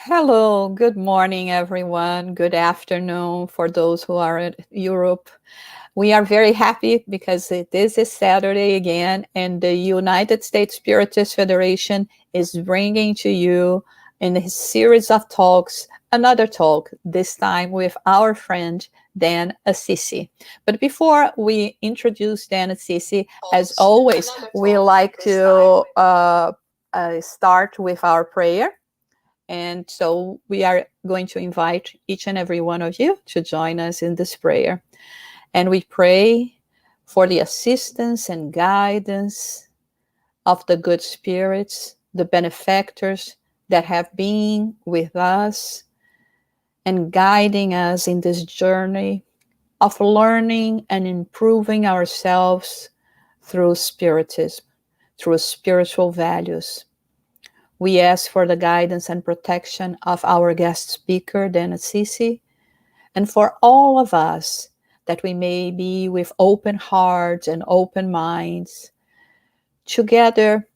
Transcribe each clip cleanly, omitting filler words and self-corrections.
Hello, good morning, everyone. Good afternoon for those who are in Europe. We are very happy because it is a Saturday again, and the United States Spiritist Federation is bringing to you in a series of talks another talk, this time with our friend Dan Assisi. But before we introduce Dan Assisi, as always, we like to start with our prayer. And so we are going to invite each and every one of you to join us in this prayer. And we pray for the assistance and guidance of the good spirits, the benefactors that have been with us and guiding us in this journey of learning and improving ourselves through Spiritism, through spiritual values. We ask for the guidance and protection of our guest speaker, Dan Assisi, and for all of us, that we may be with open hearts and open minds to gather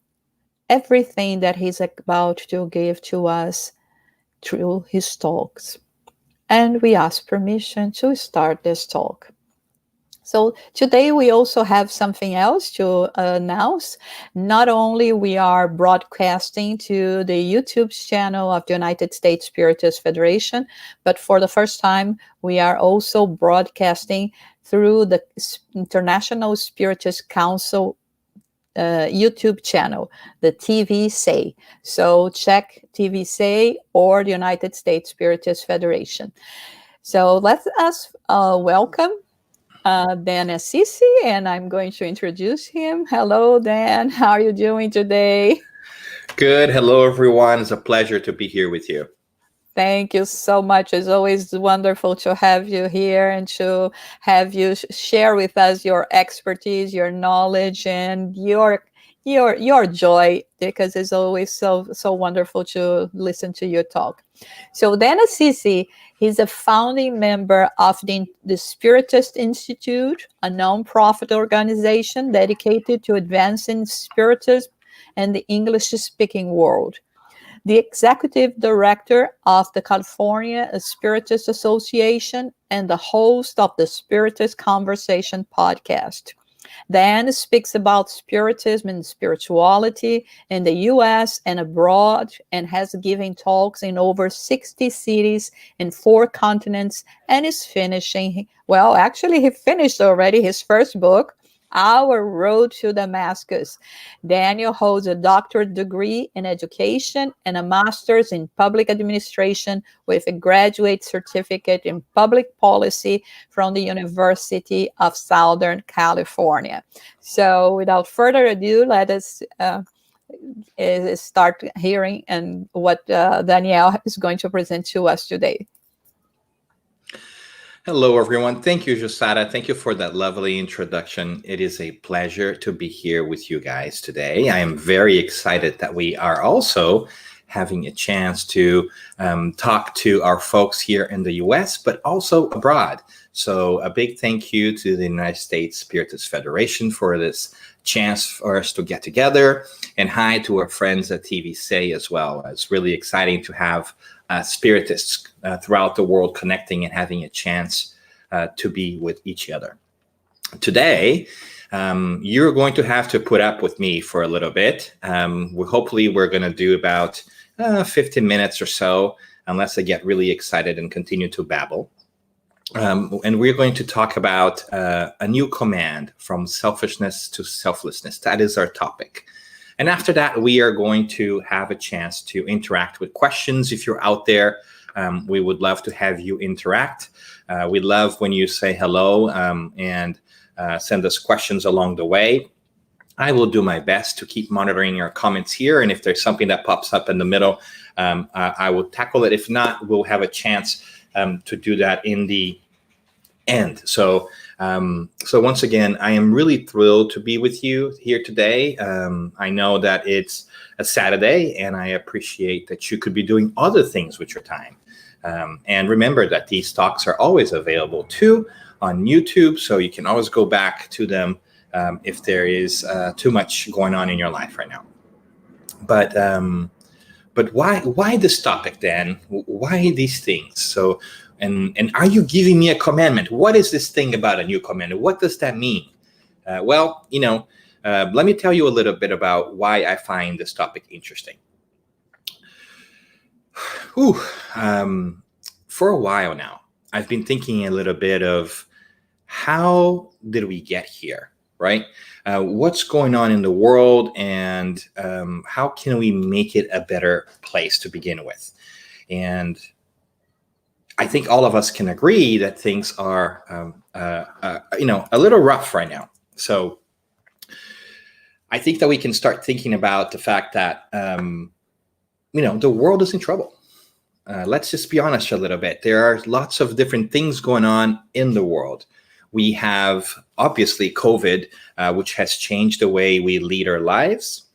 everything that he's about to give to us through his talks. And we ask permission to start this talk. So today we also have something else to announce. Not only we are broadcasting to the YouTube channel of the United States Spiritist Federation, but for the first time we are also broadcasting through the International Spiritist Council YouTube channel, the TV Say. So check TV Say or the United States Spiritist Federation. So let us welcome Dan Assisi, and I'm going to introduce him. Hello, Dan. How are you doing today? Good. Hello, everyone. It's a pleasure to be here with you. Thank you so much. It's always wonderful to have you here and to have you share with us your expertise, your knowledge, and your joy, because it's always so wonderful to listen to you talk. So Dan Assisi, he's a founding member of the Spiritist Institute, a nonprofit organization dedicated to advancing Spiritism and the English-speaking world, the executive director of the California Spiritist Association, and the host of the Spiritist Conversation podcast. Dan speaks about Spiritism and spirituality in the US and abroad, and has given talks in over 60 cities in 4 continents, and is finishing, well, actually, he finished already his first book, Our Road to Damascus. Daniel holds a doctorate degree in education and a master's in public administration with a graduate certificate in public policy from the University of Southern California. So without further ado, let us start hearing and what Danielle is going to present to us today. Hello, everyone. Thank you, Josada. Thank you for that lovely introduction. It is a pleasure to be here with you guys today. I am very excited that we are also having a chance to talk to our folks here in the US, but also abroad. So a big thank you to the United States Spiritist Federation for this chance for us to get together, and hi to our friends at TV Say as well. It's really exciting to have Spiritists throughout the world connecting and having a chance to be with each other. Today, you're going to have to put up with me for a little bit. Hopefully we're going to do about 15 minutes or so, unless I get really excited and continue to babble. And we're going to talk about a new command, from selfishness to selflessness. That is our topic. And after that, we are going to have a chance to interact with questions. If you're out there, we would love to have you interact. We love when you say hello and send us questions along the way. I will do my best to keep monitoring your comments here. And if there's something that pops up in the middle, I will tackle it. If not, we'll have a chance to do that in the end. So once again, I am really thrilled to be with you here today. I know that it's a Saturday, and I appreciate that you could be doing other things with your time. And remember that these talks are always available too on YouTube, so you can always go back to them if there is too much going on in your life right now. But But why this topic then? Why these things? So, and are you giving me a commandment? What is this thing about a new commandment? What does that mean? Well, let me tell you a little bit about why I find this topic interesting. Whew, for a while now, I've been thinking a little bit of how did we get here, right? What's going on in the world, and how can we make it a better place to begin with? And I think all of us can agree that things are, a little rough right now. So I think that we can start thinking about the fact that, the world is in trouble. Let's just be honest a little bit. There are lots of different things going on in the world. We have, obviously, COVID, which has changed the way we lead our lives.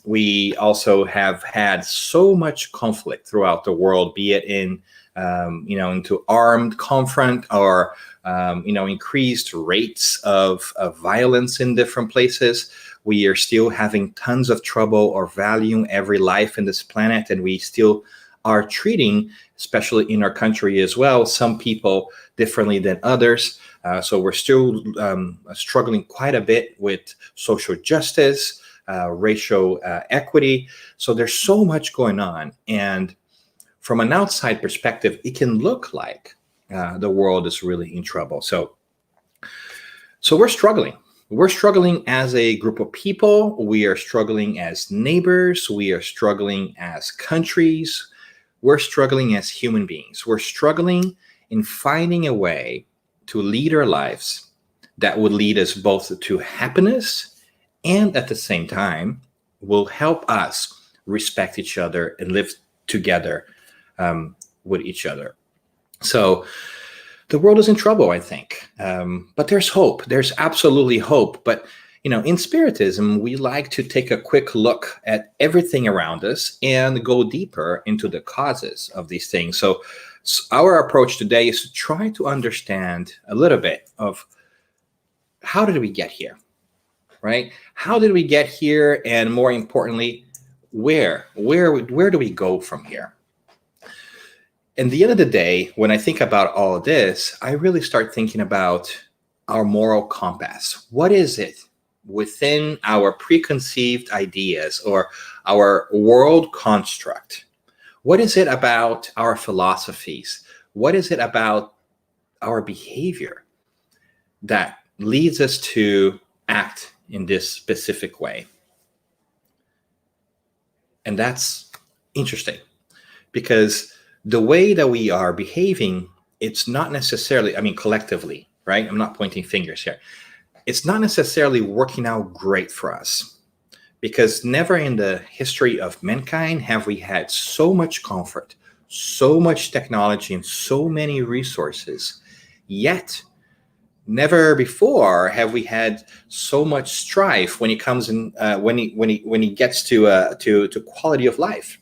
We also have had so much conflict throughout the world, be it into armed conflict or, increased rates of violence in different places. We are still having tons of trouble or valuing every life in this planet, and we still are treating, especially in our country as well, some people differently than others. So we're still struggling quite a bit with social justice, racial equity. So there's so much going on. And from an outside perspective, it can look like the world is really in trouble. So we're struggling. We're struggling as a group of people. We are struggling as neighbors. We are struggling as countries. We're struggling as human beings. We're struggling in finding a way to lead our lives that would lead us both to happiness and at the same time will help us respect each other and live together with each other. So the world is in trouble, I think. But there's hope. There's absolutely hope. But, in Spiritism, we like to take a quick look at everything around us and go deeper into the causes of these things. So our approach today is to try to understand a little bit of how did we get here, right? How did we get here? And more importantly, where do we go from here? At the end of the day, when I think about all of this, I really start thinking about our moral compass. What is it within our preconceived ideas or our world construct? What is it about our philosophies? What is it about our behavior that leads us to act in this specific way? And that's interesting because the way that we are behaving, it's not necessarily, collectively, right? I'm not pointing fingers here. It's not necessarily working out great for us because never in the history of mankind have we had so much comfort, so much technology, and so many resources. Yet, never before have we had so much strife when it comes in, when it gets to quality of life.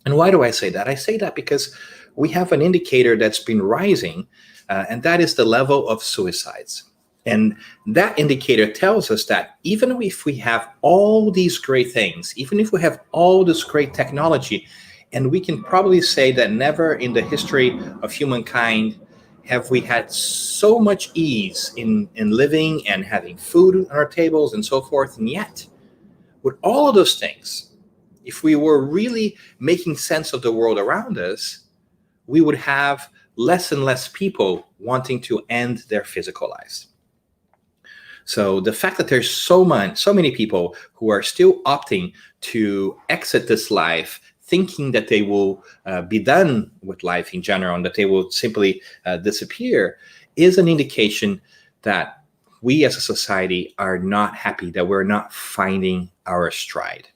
And why do I say that? I say that because we have an indicator that's been rising, and that is the level of suicides. And that indicator tells us that even if we have all these great things, even if we have all this great technology, and we can probably say that never in the history of humankind have we had so much ease in living and having food on our tables and so forth. And yet, with all of those things, if we were really making sense of the world around us, we would have less and less people wanting to end their physical lives. So the fact that there's so many people who are still opting to exit this life, thinking that they will be done with life in general and that they will simply disappear, is an indication that we as a society are not happy, that we're not finding our stride.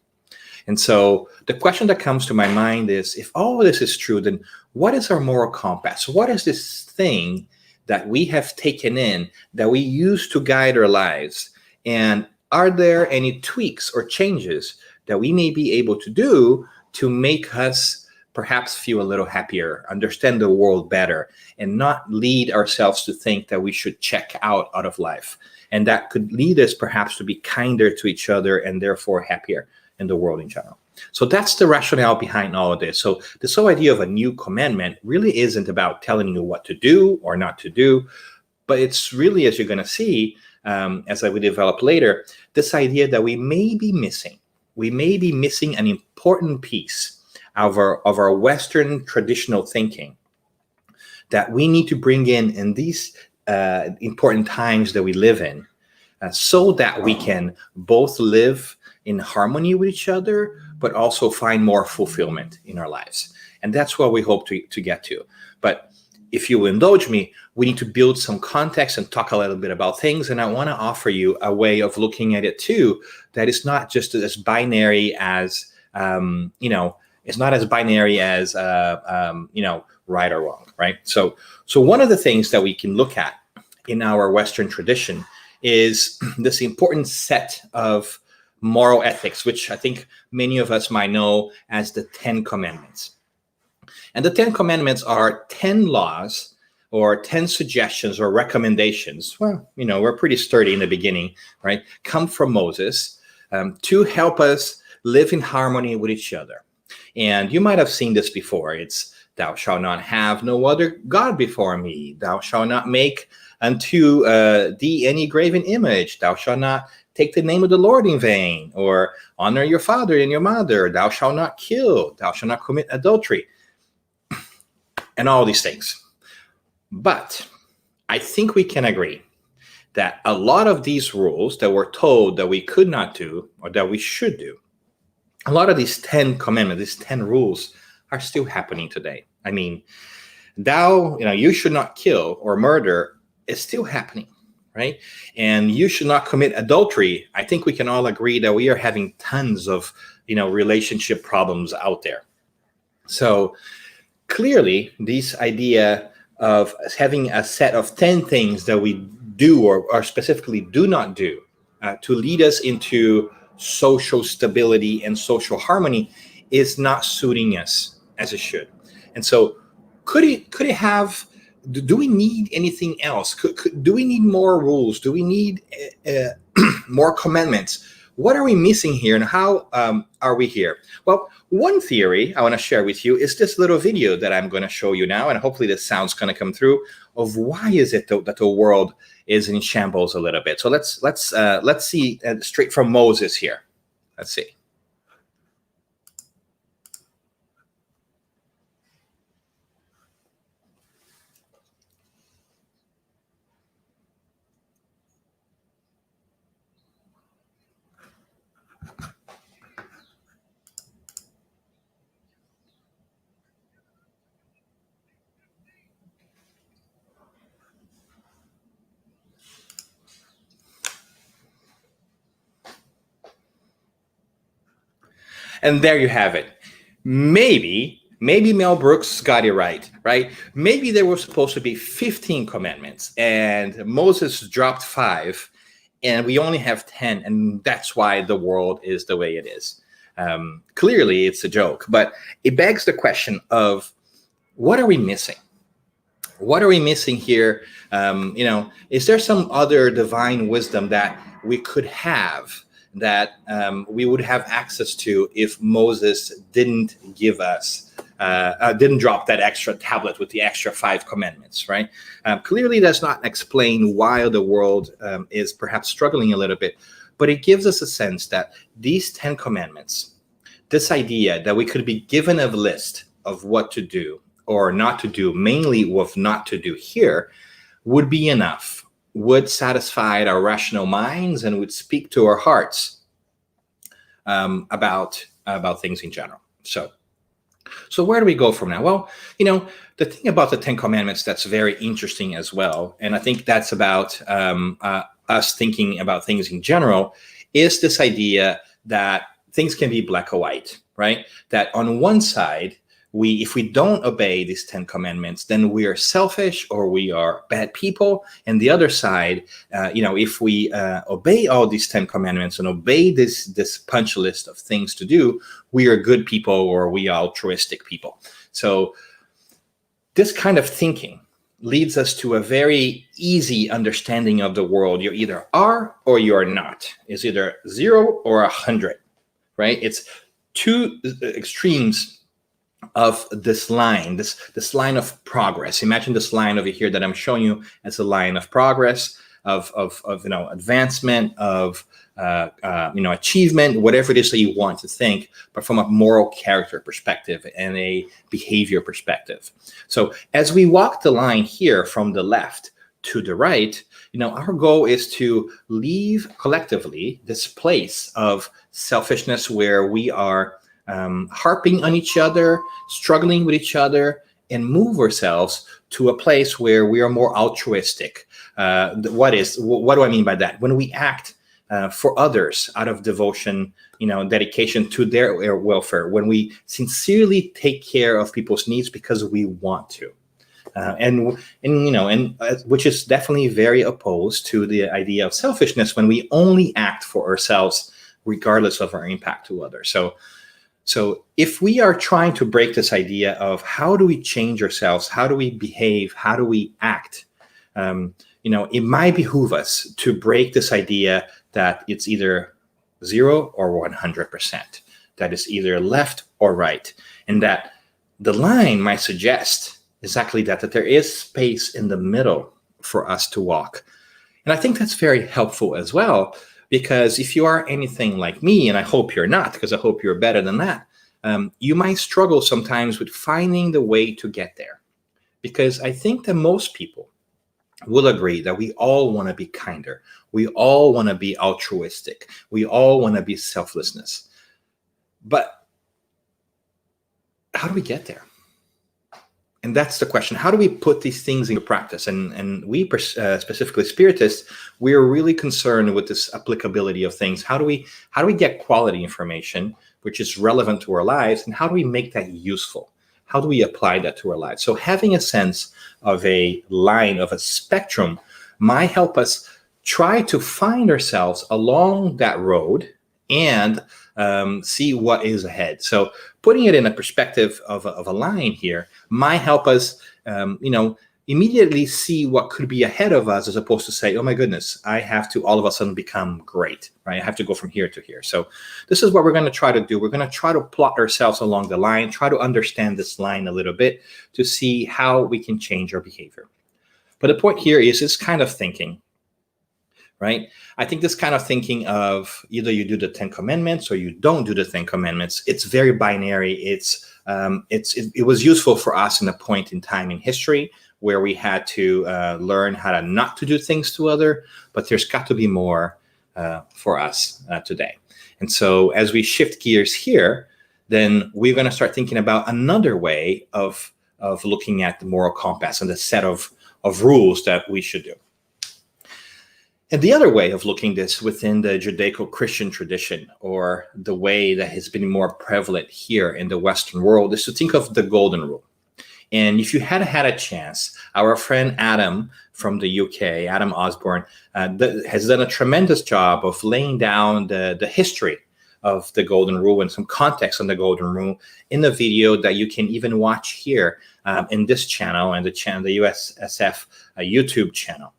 And so the question that comes to my mind is, if all of this is true, then what is our moral compass? What is this thing that we have taken in, that we use to guide our lives? And are there any tweaks or changes that we may be able to do to make us perhaps feel a little happier, understand the world better, and not lead ourselves to think that we should check out of life? And that could lead us perhaps to be kinder to each other and therefore happier in the world in general. So that's the rationale behind all of this. So this whole idea of a new commandment really isn't about telling you what to do or not to do, but it's really, as you're going to see, as I will develop later, this idea that we may be missing an important piece of our Western traditional thinking that we need to bring in these important times that we live in, so that we can both live in harmony with each other, but also find more fulfillment in our lives. And that's what we hope to get to. But if you will indulge me, we need to build some context and talk a little bit about things. And I want to offer you a way of looking at it too, that is not just as binary as, it's not as binary as, right or wrong, right? So one of the things that we can look at in our Western tradition is this important set of moral ethics, which I think many of us might know as the 10 Commandments. And the 10 Commandments are 10 laws or 10 suggestions or recommendations. Well, we're pretty sturdy in the beginning, right? Come from Moses to help us live in harmony with each other. And you might have seen this before. It's, thou shalt not have no other God before me. Thou shalt not make unto thee any graven image. Thou shalt not take the name of the Lord in vain, or honor your father and your mother. Thou shalt not kill. Thou shalt not commit adultery. And all these things. But I think we can agree that a lot of these rules that we're told that we could not do or that we should do, a lot of these 10 commandments, these 10 rules are still happening today. I mean, you should not kill or murder is still happening, right? And you should not commit adultery. I think we can all agree that we are having tons of, relationship problems out there. So clearly, this idea of having a set of 10 things that we do or specifically do not do to lead us into social stability and social harmony is not suiting us as it should. And so could it have, do we need anything else? Do we need more rules? Do we need more commandments? What are we missing here, and how are we here? Well, one theory I want to share with you is this little video that I'm going to show you now, and hopefully the sound's going to come through, of why is it that the world is in shambles a little bit. So let's see straight from Moses here. Let's see. And there you have it. Maybe Mel Brooks got it right? Maybe there were supposed to be 15 commandments, and Moses dropped 5, and we only have 10, and that's why the world is the way it is. Clearly, it's a joke, but it begs the question of, what are we missing? What are we missing here? Is there some other divine wisdom that we could have, that we would have access to if Moses didn't give us, didn't drop that extra tablet with the extra 5 commandments, right? Clearly, does not explain why the world is perhaps struggling a little bit, but it gives us a sense that these 10 commandments, this idea that we could be given a list of what to do or not to do, mainly what not to do here, would be enough, would satisfy our rational minds, and would speak to our hearts about things in general. So where do we go from now? Well, the thing about the 10 Commandments that's very interesting as well, and I think that's about us thinking about things in general, is this idea that things can be black or white, right? That on one side, if we don't obey these 10 commandments, then we are selfish or we are bad people. And the other side, if we obey all these 10 commandments and obey this punch list of things to do, we are good people or we are altruistic people. So this kind of thinking leads us to a very easy understanding of the world. You either are or you are not. It's either 0 or 100, right? It's two extremes of this line, this line of progress. Imagine this line over here that I'm showing you as a line of progress, of advancement, of achievement, whatever it is that you want to think, but from a moral character perspective and a behavior perspective. So as we walk the line here from the left to the right, our goal is to leave collectively this place of selfishness where we are harping on each other, struggling with each other, and move ourselves to a place where we are more altruistic. What do I mean by that? When we act for others out of devotion, dedication to their welfare, when we sincerely take care of people's needs because we want to. Which is definitely very opposed to the idea of selfishness when we only act for ourselves, regardless of our impact to others. So if we are trying to break this idea of how do we change ourselves, how do we behave, how do we act, it might behoove us to break this idea that it's either 0 or 100%, that is either left or right, and that the line might suggest exactly that there is space in the middle for us to walk. And I think that's very helpful as well, because if you are anything like me, and I hope you're not, because I hope you're better than that, you might struggle sometimes with finding the way to get there. Because I think that most people will agree that we all want to be kinder. We all want to be altruistic. We all want to be selflessness. But how do we get there? And that's the question. How do we put these things into practice? And we, specifically Spiritists, we are really concerned with this applicability of things. How do we get quality information, which is relevant to our lives, and how do we make that useful? How do we apply that to our lives? So having a sense of a line, of a spectrum, might help us try to find ourselves along that road and see what is ahead. So putting it in a perspective of a line here might help us, immediately see what could be ahead of us, as opposed to say, oh my goodness, I have to all of a sudden become great, right? I have to go from here to here. So this is what we're going to try to do. We're going to try to plot ourselves along the line, try to understand this line a little bit to see how we can change our behavior. But the point here is this kind of thinking, right? I think this kind of thinking of either you do the 10 Commandments or you don't do the 10 Commandments. It's very binary. It was useful for us in a point in time in history where we had to learn how to not to do things to other, but there's got to be more for us today. And so as we shift gears here, then we're going to start thinking about another way of looking at the moral compass and the set of rules that we should do. And the other way of looking this within the Judaico-Christian tradition, or the way that has been more prevalent here in the Western world, is to think of the Golden Rule. And if you had a chance, our friend Adam from the UK, Adam Osborne, has done a tremendous job of laying down the history of the Golden Rule and some context on the Golden Rule in the video that you can even watch here in this channel and the USSF YouTube channel.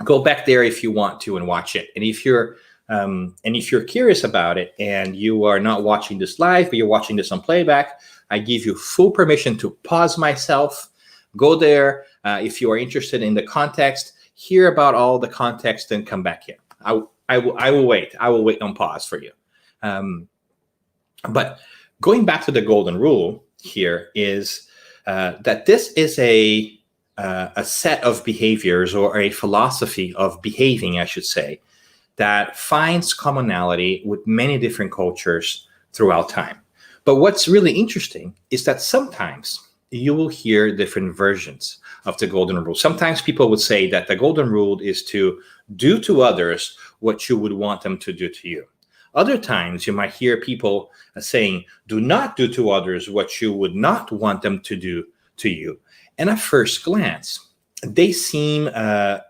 Go back there if you want to and watch it. And if you're curious about it and you are not watching this live, but you're watching this on playback, I give you full permission to pause myself, go there. If you are interested in the context, hear about all the context, and come back here. I will wait. I will wait on pause for you. But going back to the Golden Rule here is that this is a set of behaviors, or a philosophy of behaving, I should say, that finds commonality with many different cultures throughout time. But what's really interesting is that sometimes you will hear different versions of the Golden Rule. Sometimes people would say that the Golden Rule is to do to others what you would want them to do to you. Other times you might hear people saying, do not do to others what you would not want them to do to you. And at first glance, they seem the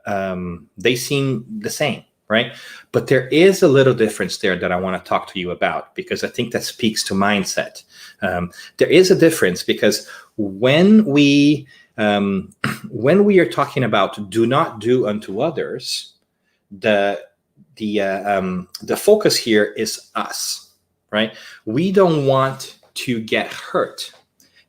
same, right? But there is a little difference there that I want to talk to you about, because I think that speaks to mindset. There is a difference, because when we are talking about do not do unto others, the focus here is us, right? We don't want to get hurt.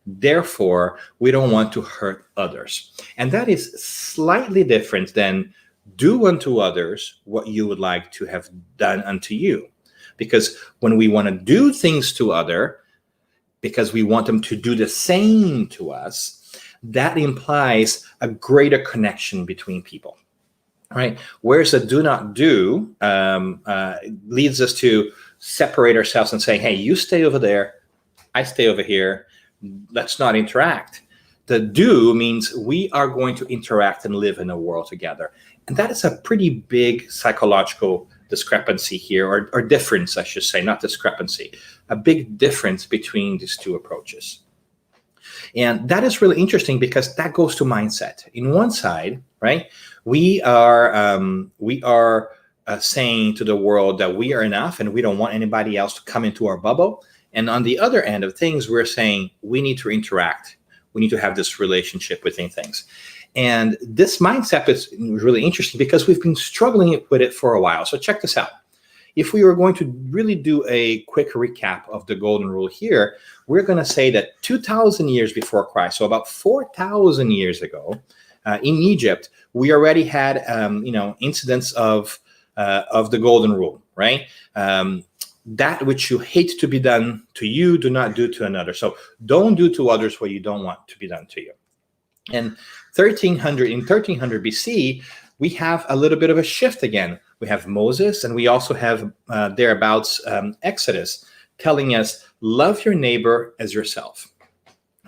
Therefore, we don't want to hurt others. And that is slightly different than do unto others what you would like to have done unto you. Because when we want to do things to other, because we want them to do the same to us, that implies a greater connection between people, right? Whereas the do not do leads us to separate ourselves and say, hey, you stay over there, I stay over here, let's not interact. The do means we are going to interact and live in a world together. And that is a pretty big psychological discrepancy here, or difference, I should say, not discrepancy, a big difference between these two approaches. And that is really interesting because that goes to mindset. In one side, right, we are saying to the world that we are enough and we don't want anybody else to come into our bubble. And on the other end of things, we're saying we need to interact. We need to have this relationship within things. And this mindset is really interesting because we've been struggling with it for a while. So check this out. If we were going to really do a quick recap of the golden rule here, we're going to say that 2,000 years before Christ, so about 4,000 years ago, in Egypt, we already had incidents of the golden rule, right? That which you hate to be done to you, do not do to another. So don't do to others what you don't want to be done to you. And in 1300 BC, we have a little bit of a shift again. We have Moses, and we also have thereabouts Exodus, telling us, love your neighbor as yourself.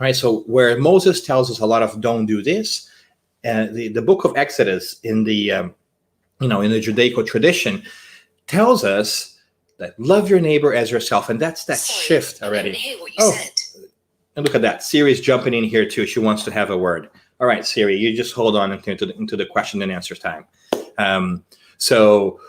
Right? So where Moses tells us a lot of don't do this, the book of Exodus in the in the Judaical tradition tells us that love your neighbor as yourself, and that's that shift already. I didn't hear what you said. And look at that. Siri's jumping in here too. She wants to have a word. All right, Siri, you just hold on into the question and answer time. So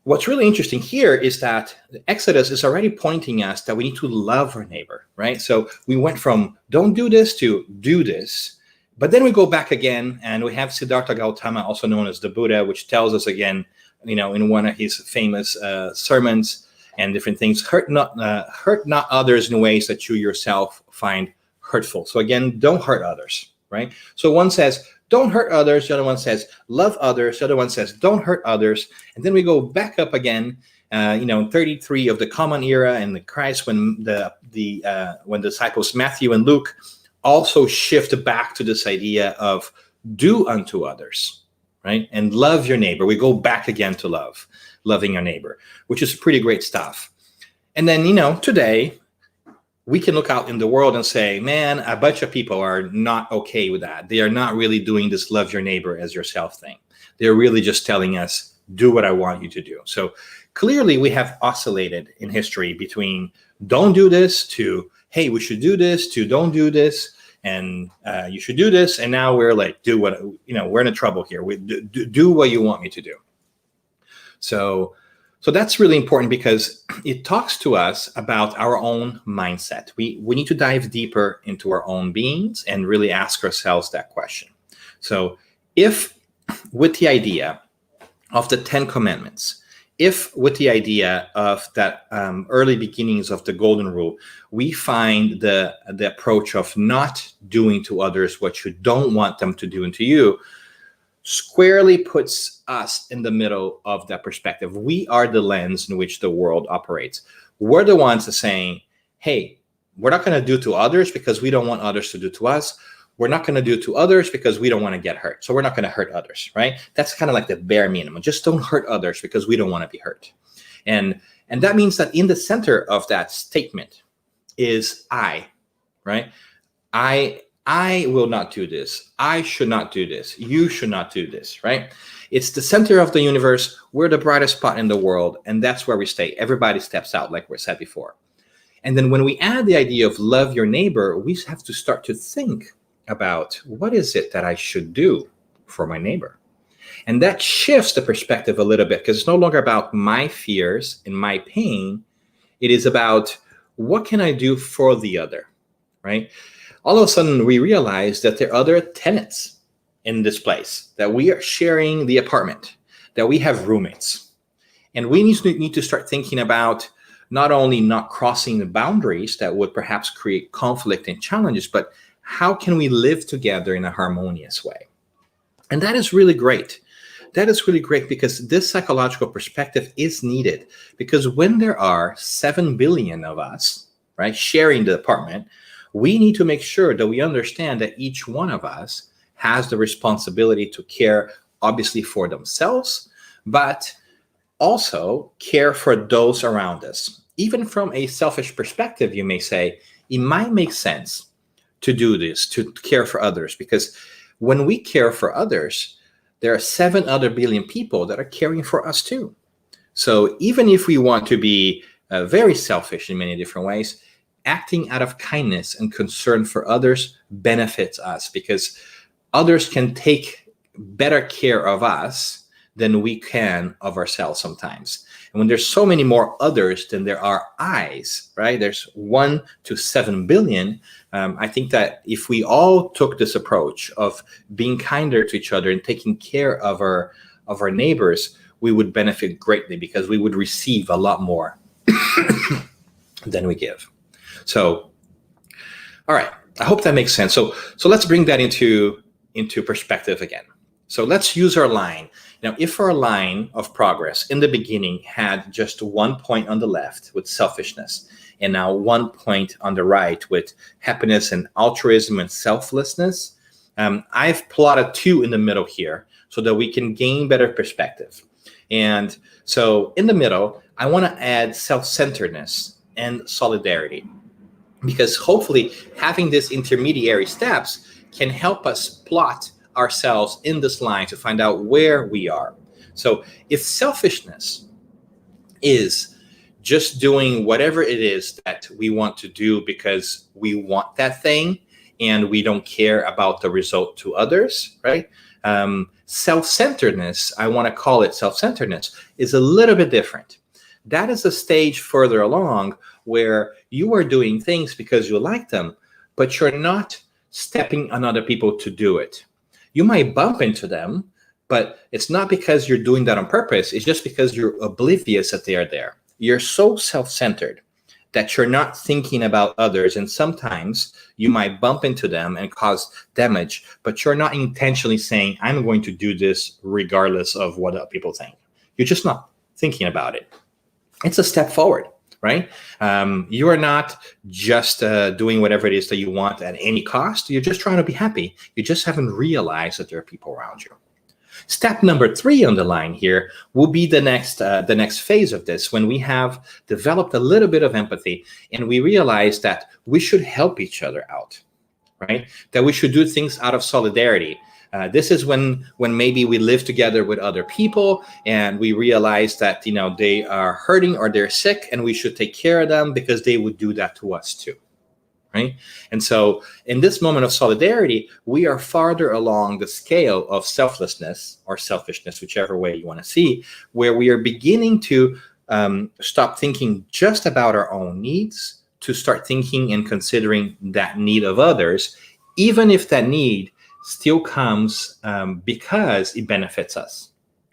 what's really interesting here is that Exodus is already pointing us that we need to love our neighbor, right? So we went from don't do this to do this. But then we go back again, and we have Siddhartha Gautama, also known as the Buddha, which tells us again, in one of his famous sermons and different things, hurt not others in ways that you yourself find hurtful. So again, don't hurt others, right? So one says, don't hurt others. The other one says, love others. The other one says, don't hurt others. And then we go back up again, 33 of the Common Era and the Christ, when when disciples Matthew and Luke also shift back to this idea of do unto others, right? And love your neighbor. We go back again to loving your neighbor, which is pretty great stuff. And then, today we can look out in the world and say, man, a bunch of people are not okay with that. They are not really doing this love your neighbor as yourself thing. They're really just telling us, do what I want you to do. So clearly we have oscillated in history between don't do this to, hey, we should do this, to don't do this, and you should do this. And now we're like, do what, we're in trouble here. We do what you want me to do. So that's really important because it talks to us about our own mindset. We need to dive deeper into our own beings and really ask ourselves that question. So if with the idea of the 10 Commandments, if with the idea of that early beginnings of the golden rule, we find the approach of not doing to others what you don't want them to do unto you, squarely puts us in the middle of that perspective. We are the lens in which the world operates. We're the ones that are saying, hey, we're not going to do to others because we don't want others to do to us. We're not going to do to others because we don't want to get hurt. So we're not going to hurt others, right? That's kind of like the bare minimum. Just don't hurt others because we don't want to be hurt. And that means that in the center of that statement is I, right? I will not do this. I should not do this. You should not do this, right? It's the center of the universe. We're the brightest spot in the world, and that's where we stay. Everybody steps out, like we said before. And then when we add the idea of love your neighbor, we have to start to think about what is it that I should do for my neighbor. And that shifts the perspective a little bit because it's no longer about my fears and my pain. It is about what can I do for the other, right? All of a sudden, we realize that there are other tenants in this place, that we are sharing the apartment, that we have roommates. And we need to start thinking about not only not crossing the boundaries that would perhaps create conflict and challenges, but how can we live together in a harmonious way? And that is really great. That is really great because this psychological perspective is needed, because when there are 7 billion of us, right, sharing the apartment, we need to make sure that we understand that each one of us has the responsibility to care, obviously, for themselves, but also care for those around us. Even from a selfish perspective, you may say, it might make sense to do this, to care for others, because when we care for others, there are 7 other billion people that are caring for us too. So even if we want to be very selfish in many different ways, acting out of kindness and concern for others benefits us, because others can take better care of us than we can of ourselves sometimes. And when there's so many more others than there are eyes, right? There's 1 to 7 billion. I think that if we all took this approach of being kinder to each other and taking care of our neighbors, we would benefit greatly, because we would receive a lot more than we give. So, all right, I hope that makes sense. So let's bring that into perspective again. So let's use our line. Now, if our line of progress in the beginning had just 1 point on the left with selfishness, and now 1 point on the right with happiness and altruism and selflessness, I've plotted 2 in the middle here so that we can gain better perspective. And so in the middle, I want to add self-centeredness and solidarity, because hopefully having these intermediary steps can help us plot ourselves in this line to find out where we are. So if selfishness is just doing whatever it is that we want to do because we want that thing and we don't care about the result to others, right? Self-centeredness, I want to call it self-centeredness, is a little bit different. That is a stage further along where you are doing things because you like them, but you're not stepping on other people to do it. You might bump into them, but it's not because you're doing that on purpose. It's just because you're oblivious that they are there. You're so self-centered that you're not thinking about others. And sometimes you might bump into them and cause damage, but you're not intentionally saying, I'm going to do this regardless of what other people think. You're just not thinking about it. It's a step forward, right? You are not just doing whatever it is that you want at any cost. You're just trying to be happy. You just haven't realized that there are people around you. Step number 3 on the line here will be the next phase of this, when we have developed a little bit of empathy and we realize that we should help each other out, right? That we should do things out of solidarity. This is when maybe we live together with other people and we realize that, they are hurting or they're sick and we should take care of them because they would do that to us too, right? And so in this moment of solidarity, we are farther along the scale of selflessness or selfishness, whichever way you want to see, where we are beginning to stop thinking just about our own needs to start thinking and considering that need of others, even if that need still comes because it benefits us,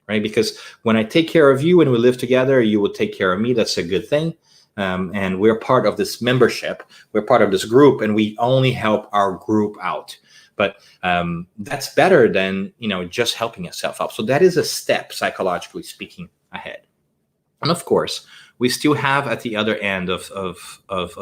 right? Because when I take care of you and we live together, you will take care of me. That's a good thing. And we're part of this membership. We're part of this group, and we only help our group out. But that's better than, just helping yourself out. So that is a step, psychologically speaking, ahead. And of course, we still have at the other end of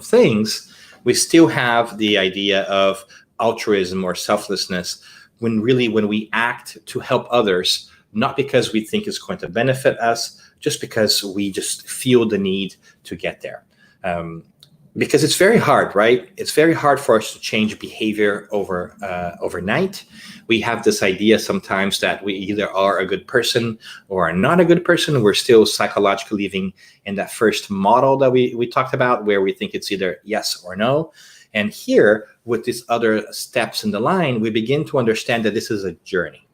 things, we still have the idea of altruism or selflessness, when we act to help others, not because we think it's going to benefit us, just because we just feel the need to get there. Because it's very hard, right? It's very hard for us to change behavior overnight. We have this idea sometimes that we either are a good person or are not a good person. We're still psychologically living in that first model that we talked about, where we think it's either yes or no. And here, with these other steps in the line, we begin to understand that this is a journey,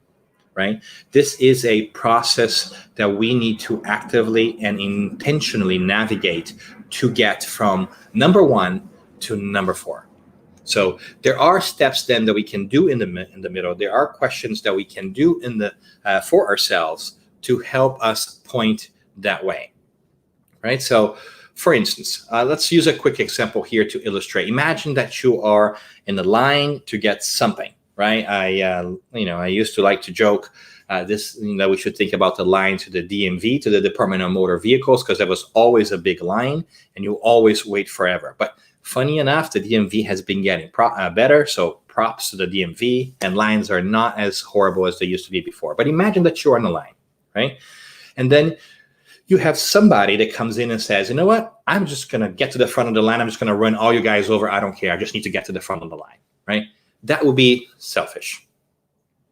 right? This is a process that we need to actively and intentionally navigate to get from number 1 to number 4. So there are steps then that we can do in the middle. There are questions that we can do for ourselves to help us point that way, right? So For instance, let's use a quick example here to illustrate. Imagine that you are in the line to get something, right? I used to like to joke we should think about the line to the DMV, to the Department of Motor Vehicles, because there was always a big line and you always wait forever. But funny enough, the DMV has been getting better, so props to the DMV, and lines are not as horrible as they used to be before. But imagine that you're on the line, right? And then you have somebody that comes in and says, you know what, I'm just going to get to the front of the line. I'm just going to run all you guys over. I don't care. I just need to get to the front of the line, right? That would be selfish,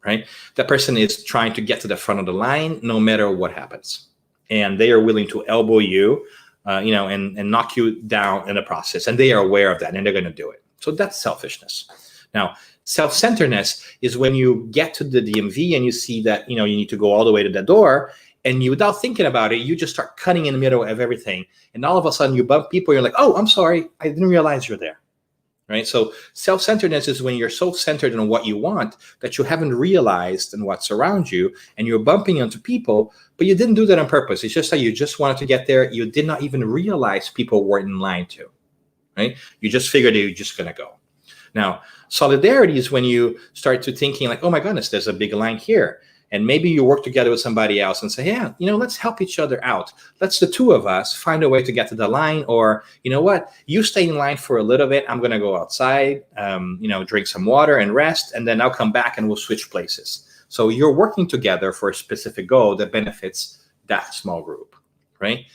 right? That person is trying to get to the front of the line no matter what happens. And they are willing to elbow you, and knock you down in the process. And they are aware of that and they're going to do it. So that's selfishness. Now, self-centeredness is when you get to the DMV and you see that, you need to go all the way to the door, and you, without thinking about it, you just start cutting in the middle of everything. And all of a sudden you bump people. You're like, oh, I'm sorry. I didn't realize you're there. Right? So self-centeredness is when you're so centered on what you want that you haven't realized in what's around you, and you're bumping into people, but you didn't do that on purpose. It's just that you just wanted to get there. You did not even realize people weren't in line too. Right? You just figured you're just going to go. Now, solidarity is when you start to thinking like, oh my goodness, there's a big line here. And maybe you work together with somebody else and say, yeah, let's help each other out. Let's the two of us find a way to get to the line. Or, you know what, you stay in line for a little bit. I'm going to go outside, drink some water and rest. And then I'll come back and we'll switch places. So you're working together for a specific goal that benefits that small group, right?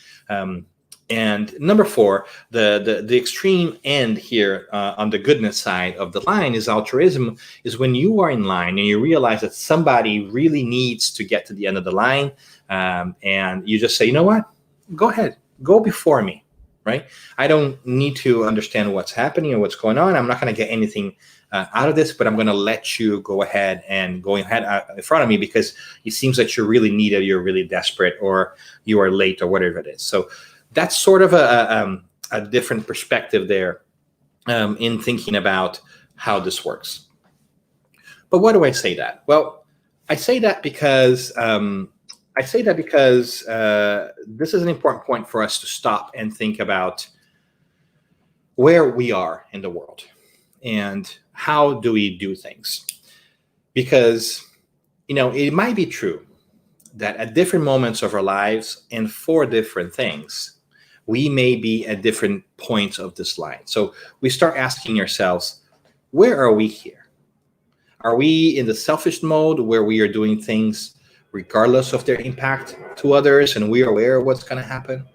And number 4, the extreme end here on the goodness side of the line is altruism, is when you are in line and you realize that somebody really needs to get to the end of the line, and you just say, you know what, go ahead, go before me, right? I don't need to understand what's happening or what's going on. I'm not going to get anything out of this, but I'm going to let you go ahead and go ahead in front of me because it seems that you're really needed, you're really desperate, or you are late, or whatever it is. So that's sort of a different perspective there in thinking about how this works. But why do I say that? Well, I say that because this is an important point for us to stop and think about where we are in the world and how do we do things. Because, it might be true that at different moments of our lives and for different things, we may be at different points of this line. So we start asking ourselves, where are we here? Are we in the selfish mode where we are doing things regardless of their impact to others and we are aware of what's going to happen?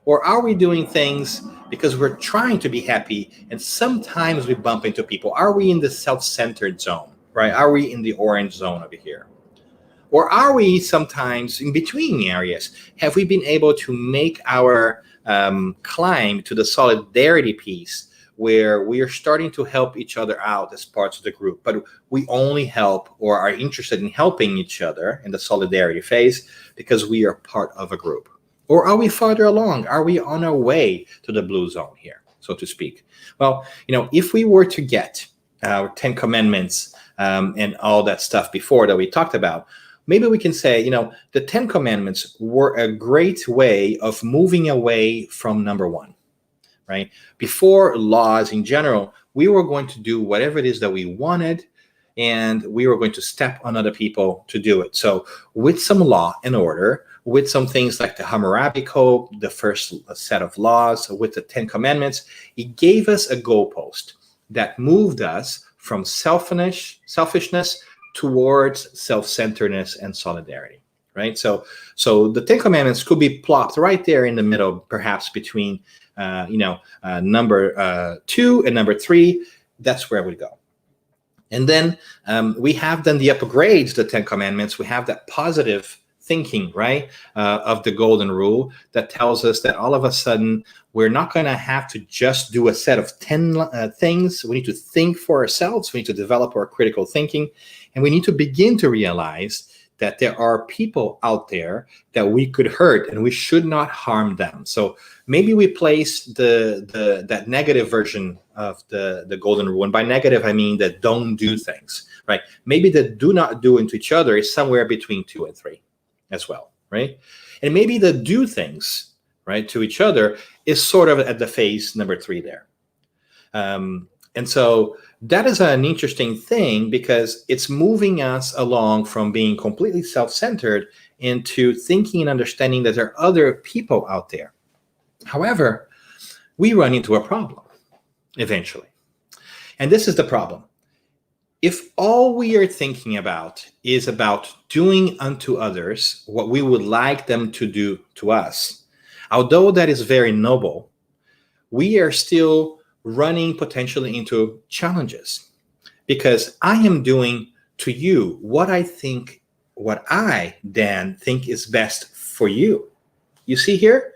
Or are we doing things because we're trying to be happy and sometimes we bump into people? Are we in the self-centered zone, right? Are we in the orange zone over here? Or are we sometimes in between areas? Have we been able to make our climb to the solidarity piece where we are starting to help each other out as parts of the group, but we only help or are interested in helping each other in the solidarity phase because we are part of a group? Or are we farther along? Are we on our way to the blue zone here, so to speak? Well, if we were to get our 10 commandments and all that stuff before that we talked about, maybe we can say, the 10 commandments were a great way of moving away from number 1, right? Before laws in general, we were going to do whatever it is that we wanted, and we were going to step on other people to do it. So with some law and order, with some things like the Hammurabi Code, the first set of laws, with the 10 commandments, it gave us a goalpost that moved us from selfishness towards self-centeredness and solidarity, right? So the 10 commandments could be plopped right there in the middle, perhaps between, number 2 and number 3. That's where we go. And then we have then the upgrades, the 10 commandments. We have that positive thinking, right, of the golden rule that tells us that all of a sudden we're not going to have to just do a set of 10 things. We need to think for ourselves. We need to develop our critical thinking, and we need to begin to realize that there are people out there that we could hurt, and we should not harm them. So maybe we place that negative version of the golden rule, and by negative I mean that don't do things, right? Maybe the do not do into each other is somewhere between 2 and 3 as well, right? And maybe the do things, right, to each other is sort of at the phase number 3 there. And so that is an interesting thing because it's moving us along from being completely self-centered into thinking and understanding that there are other people out there. However, we run into a problem eventually. And this is the problem. If all we are thinking about is about doing unto others what we would like them to do to us, although that is very noble, we are still running potentially into challenges because I am doing to you what I, Dan, think is best for you. You see here,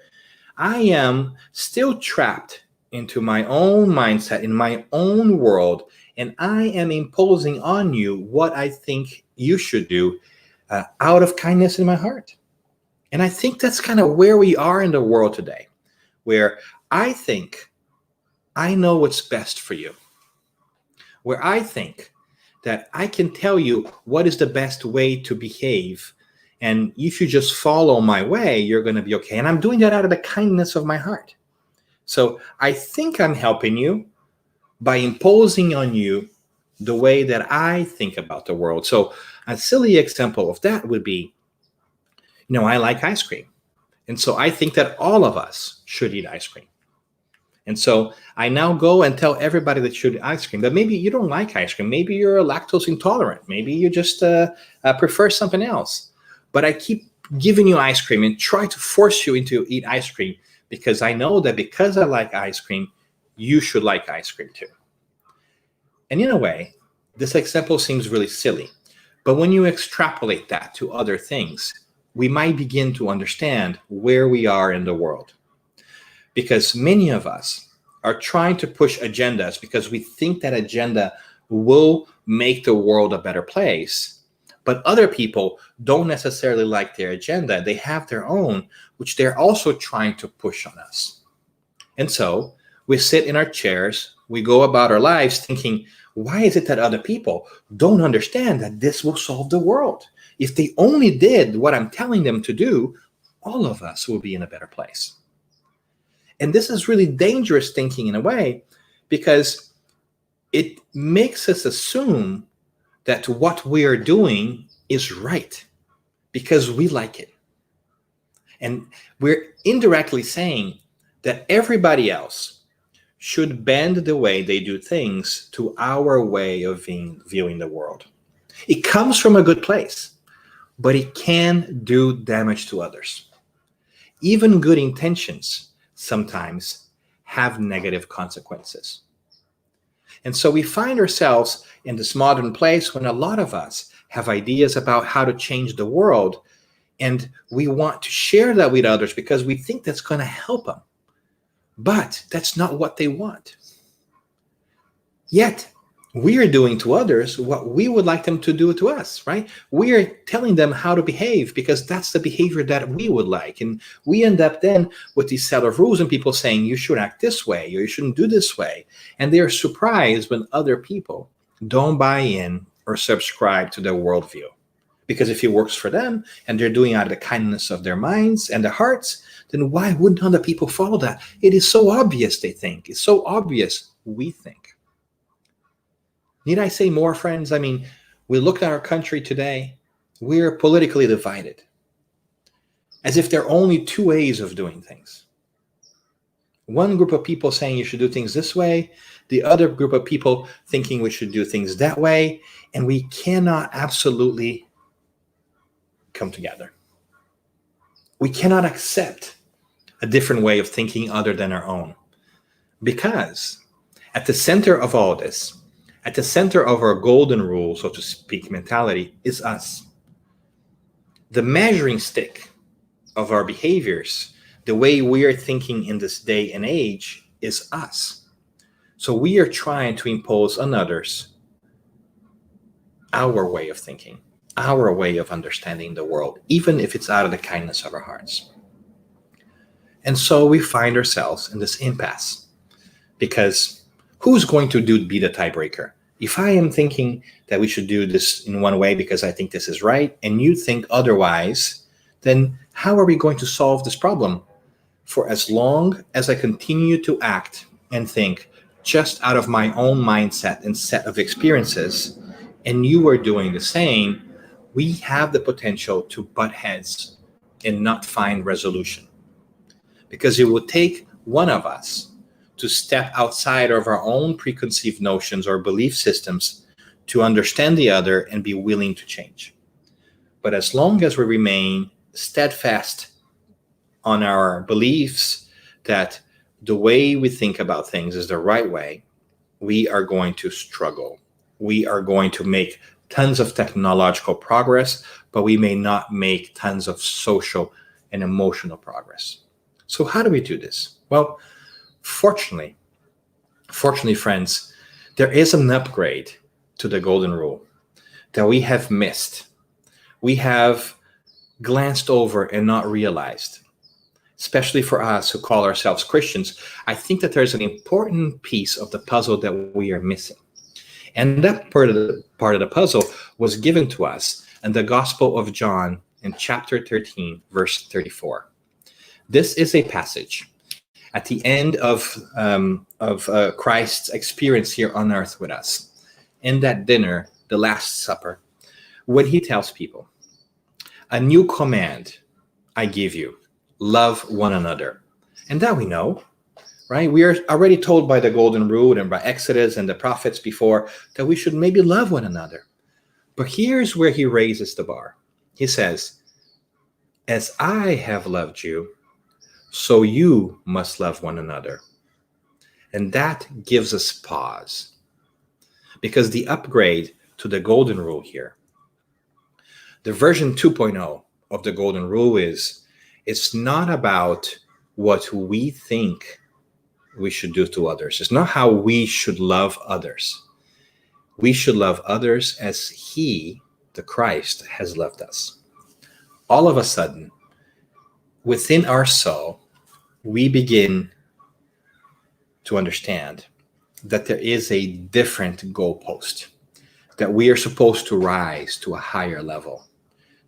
I am still trapped into my own mindset, in my own world, and I am imposing on you what I think you should do out of kindness in my heart. And I think that's kind of where we are in the world today, where I think I know what's best for you, where I think that I can tell you what is the best way to behave, and if you just follow my way, you're going to be okay. And I'm doing that out of the kindness of my heart. So I think I'm helping you by imposing on you the way that I think about the world. So a silly example of that would be, I like ice cream. And so I think that all of us should eat ice cream. And so I now go and tell everybody that should eat ice cream. But maybe you don't like ice cream. Maybe you're lactose intolerant. Maybe you just prefer something else. But I keep giving you ice cream and try to force you into eat ice cream because I know that because I like ice cream, you should like ice cream too. And in a way, this example seems really silly. But when you extrapolate that to other things, we might begin to understand where we are in the world. Because many of us are trying to push agendas because we think that agenda will make the world a better place. But other people don't necessarily like their agenda. They have their own, which they're also trying to push on us. And so we sit in our chairs, we go about our lives thinking, why is it that other people don't understand that this will solve the world? If they only did what I'm telling them to do, all of us will be in a better place. And this is really dangerous thinking in a way because it makes us assume that what we are doing is right because we like it. And we're indirectly saying that everybody else should bend the way they do things to our way of viewing the world. It comes from a good place, but it can do damage to others. Even good intentions sometimes have negative consequences. And so we find ourselves in this modern place when a lot of us have ideas about how to change the world, and we want to share that with others because we think that's going to help them. But that's not what they want. Yet, we are doing to others what we would like them to do to us, right? We are telling them how to behave because that's the behavior that we would like. And we end up then with these set of rules and people saying, you should act this way or you shouldn't do this way. And they are surprised when other people don't buy in or subscribe to their worldview. Because if it works for them and they're doing it out of the kindness of their minds and their hearts, then why wouldn't other people follow that? It is so obvious, they think. It's so obvious, we think. Need I say more, friends? I mean, we look at our country today, we're politically divided, as if there are only two ways of doing things. One group of people saying you should do things this way, the other group of people thinking we should do things that way, and we cannot absolutely come together. We cannot accept a different way of thinking other than our own, because at the center of all this, at the center of our golden rule, so to speak, mentality is us. The measuring stick of our behaviors, the way we are thinking in this day and age, is us. So we are trying to impose on others our way of thinking, our way of understanding the world, even if it's out of the kindness of our hearts. And so we find ourselves in this impasse because who's going to be the tiebreaker? If I am thinking that we should do this in one way because I think this is right, and you think otherwise, then how are we going to solve this problem? For as long as I continue to act and think just out of my own mindset and set of experiences, and you are doing the same, we have the potential to butt heads and not find resolution. Because it will take one of us to step outside of our own preconceived notions or belief systems to understand the other and be willing to change. But as long as we remain steadfast on our beliefs that the way we think about things is the right way, we are going to struggle. We are going to make tons of technological progress, but we may not make tons of social and emotional progress. So how do we do this? Well, fortunately, friends, there is an upgrade to the golden rule that we have missed. We have glanced over and not realized. Especially for us who call ourselves Christians, I think that there's an important piece of the puzzle that we are missing. And that part of the puzzle was given to us in the Gospel of John in chapter 13, verse 34. This is a passage at the end of Christ's experience here on earth with us, in that dinner, the Last Supper, when he tells people, "A new command I give you, love one another." And that we know, right? We are already told by the Golden Rule and by Exodus and the prophets before that we should maybe love one another. But here's where he raises the bar. He says, "As I have loved you, so you must love one another." And that gives us pause. Because the upgrade to the Golden Rule here, the version 2.0 of the Golden Rule is, it's not about what we think we should do to others. It's not how we should love others. We should love others as he, the Christ, has loved us. All of a sudden, within our soul, we begin to understand that there is a different goalpost, that we are supposed to rise to a higher level,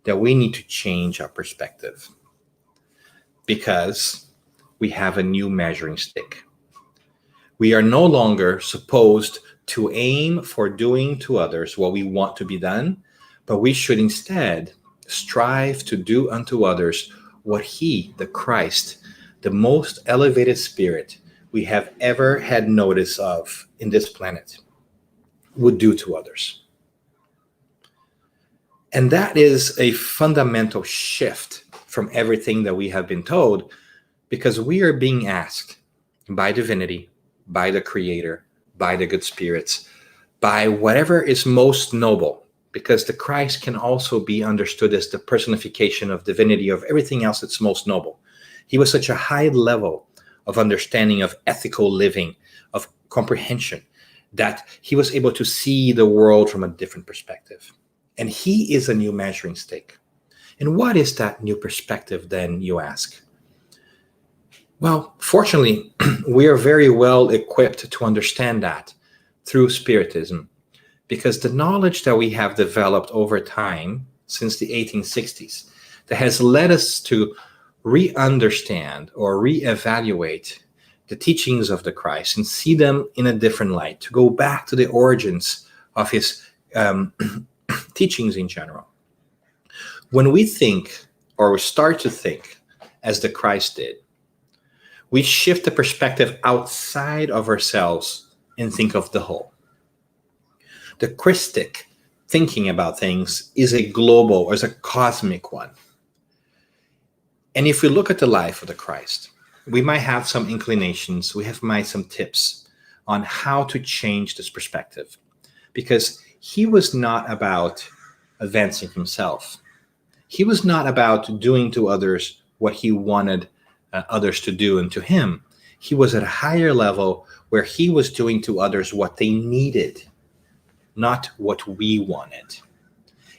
that we need to change our perspective because we have a new measuring stick. We are no longer supposed to aim for doing to others what we want to be done, but we should instead strive to do unto others what he, the Christ, the most elevated spirit we have ever had notice of in this planet, would do to others. And that is a fundamental shift from everything that we have been told, because we are being asked by divinity, by the Creator, by the good spirits, by whatever is most noble, because the Christ can also be understood as the personification of divinity, of everything else that's most noble. He was such a high level of understanding, of ethical living, of comprehension, that he was able to see the world from a different perspective. And he is a new measuring stick. And what is that new perspective then, you ask? Well, fortunately, we are very well equipped to understand that through Spiritism, because the knowledge that we have developed over time since the 1860s that has led us to re-understand or re-evaluate the teachings of the Christ and see them in a different light, to go back to the origins of his teachings in general. When we think, or we start to think as the Christ did, we shift the perspective outside of ourselves and think of the whole. The Christic thinking about things is a global or is a cosmic one. And if we look at the life of the Christ, we might have some inclinations, might have some tips on how to change this perspective, because he was not about advancing himself. He was not about doing to others what he wanted others to do unto him. He was at a higher level where he was doing to others what they needed, not what we wanted.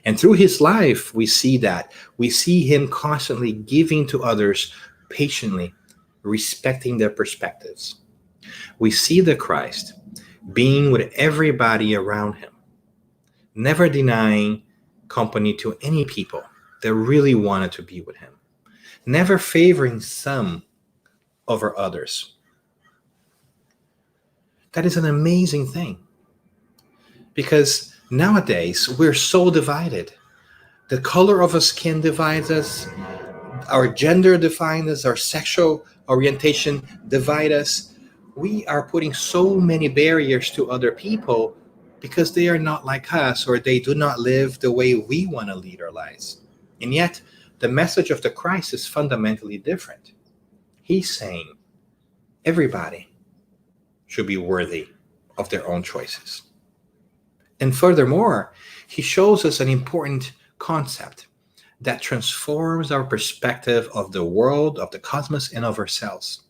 And through his life, we see that. We see him constantly giving to others patiently, respecting their perspectives. We see the Christ being with everybody around him, never denying company to any people that really wanted to be with him, never favoring some over others. That is an amazing thing. Because nowadays, we're so divided. The color of our skin divides us, our gender divides us, our sexual orientation divides us. We are putting so many barriers to other people because they are not like us, or they do not live the way we want to lead our lives. And yet, the message of the Christ is fundamentally different. He's saying everybody should be worthy of their own choices. And furthermore, he shows us an important concept that transforms our perspective of the world, of the cosmos, and of ourselves.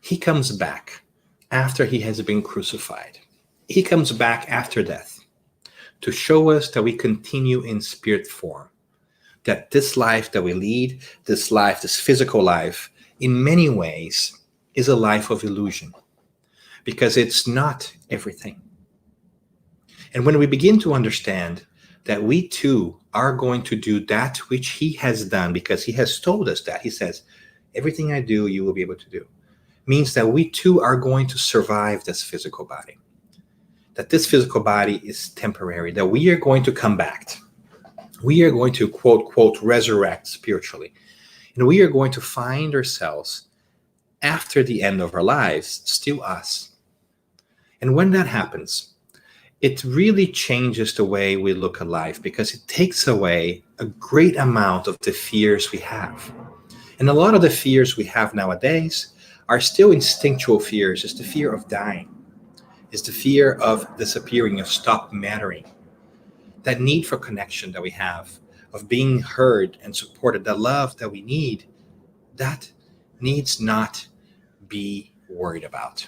He comes back after he has been crucified. He comes back after death to show us that we continue in spirit form, that this life that we lead, this life, this physical life, in many ways is a life of illusion, because it's not everything. And when we begin to understand that we too are going to do that which he has done, because he has told us that, he says, everything I do, you will be able to do, means that we too are going to survive this physical body, that this physical body is temporary, that we are going to come back. We are going to, quote, resurrect spiritually. And we are going to find ourselves after the end of our lives, still us. And when that happens, it really changes the way we look at life, because it takes away a great amount of the fears we have. And a lot of the fears we have nowadays are still instinctual fears. It's the fear of dying. It's the fear of disappearing, of stop mattering. That need for connection that we have, of being heard and supported, the love that we need, that needs not be worried about.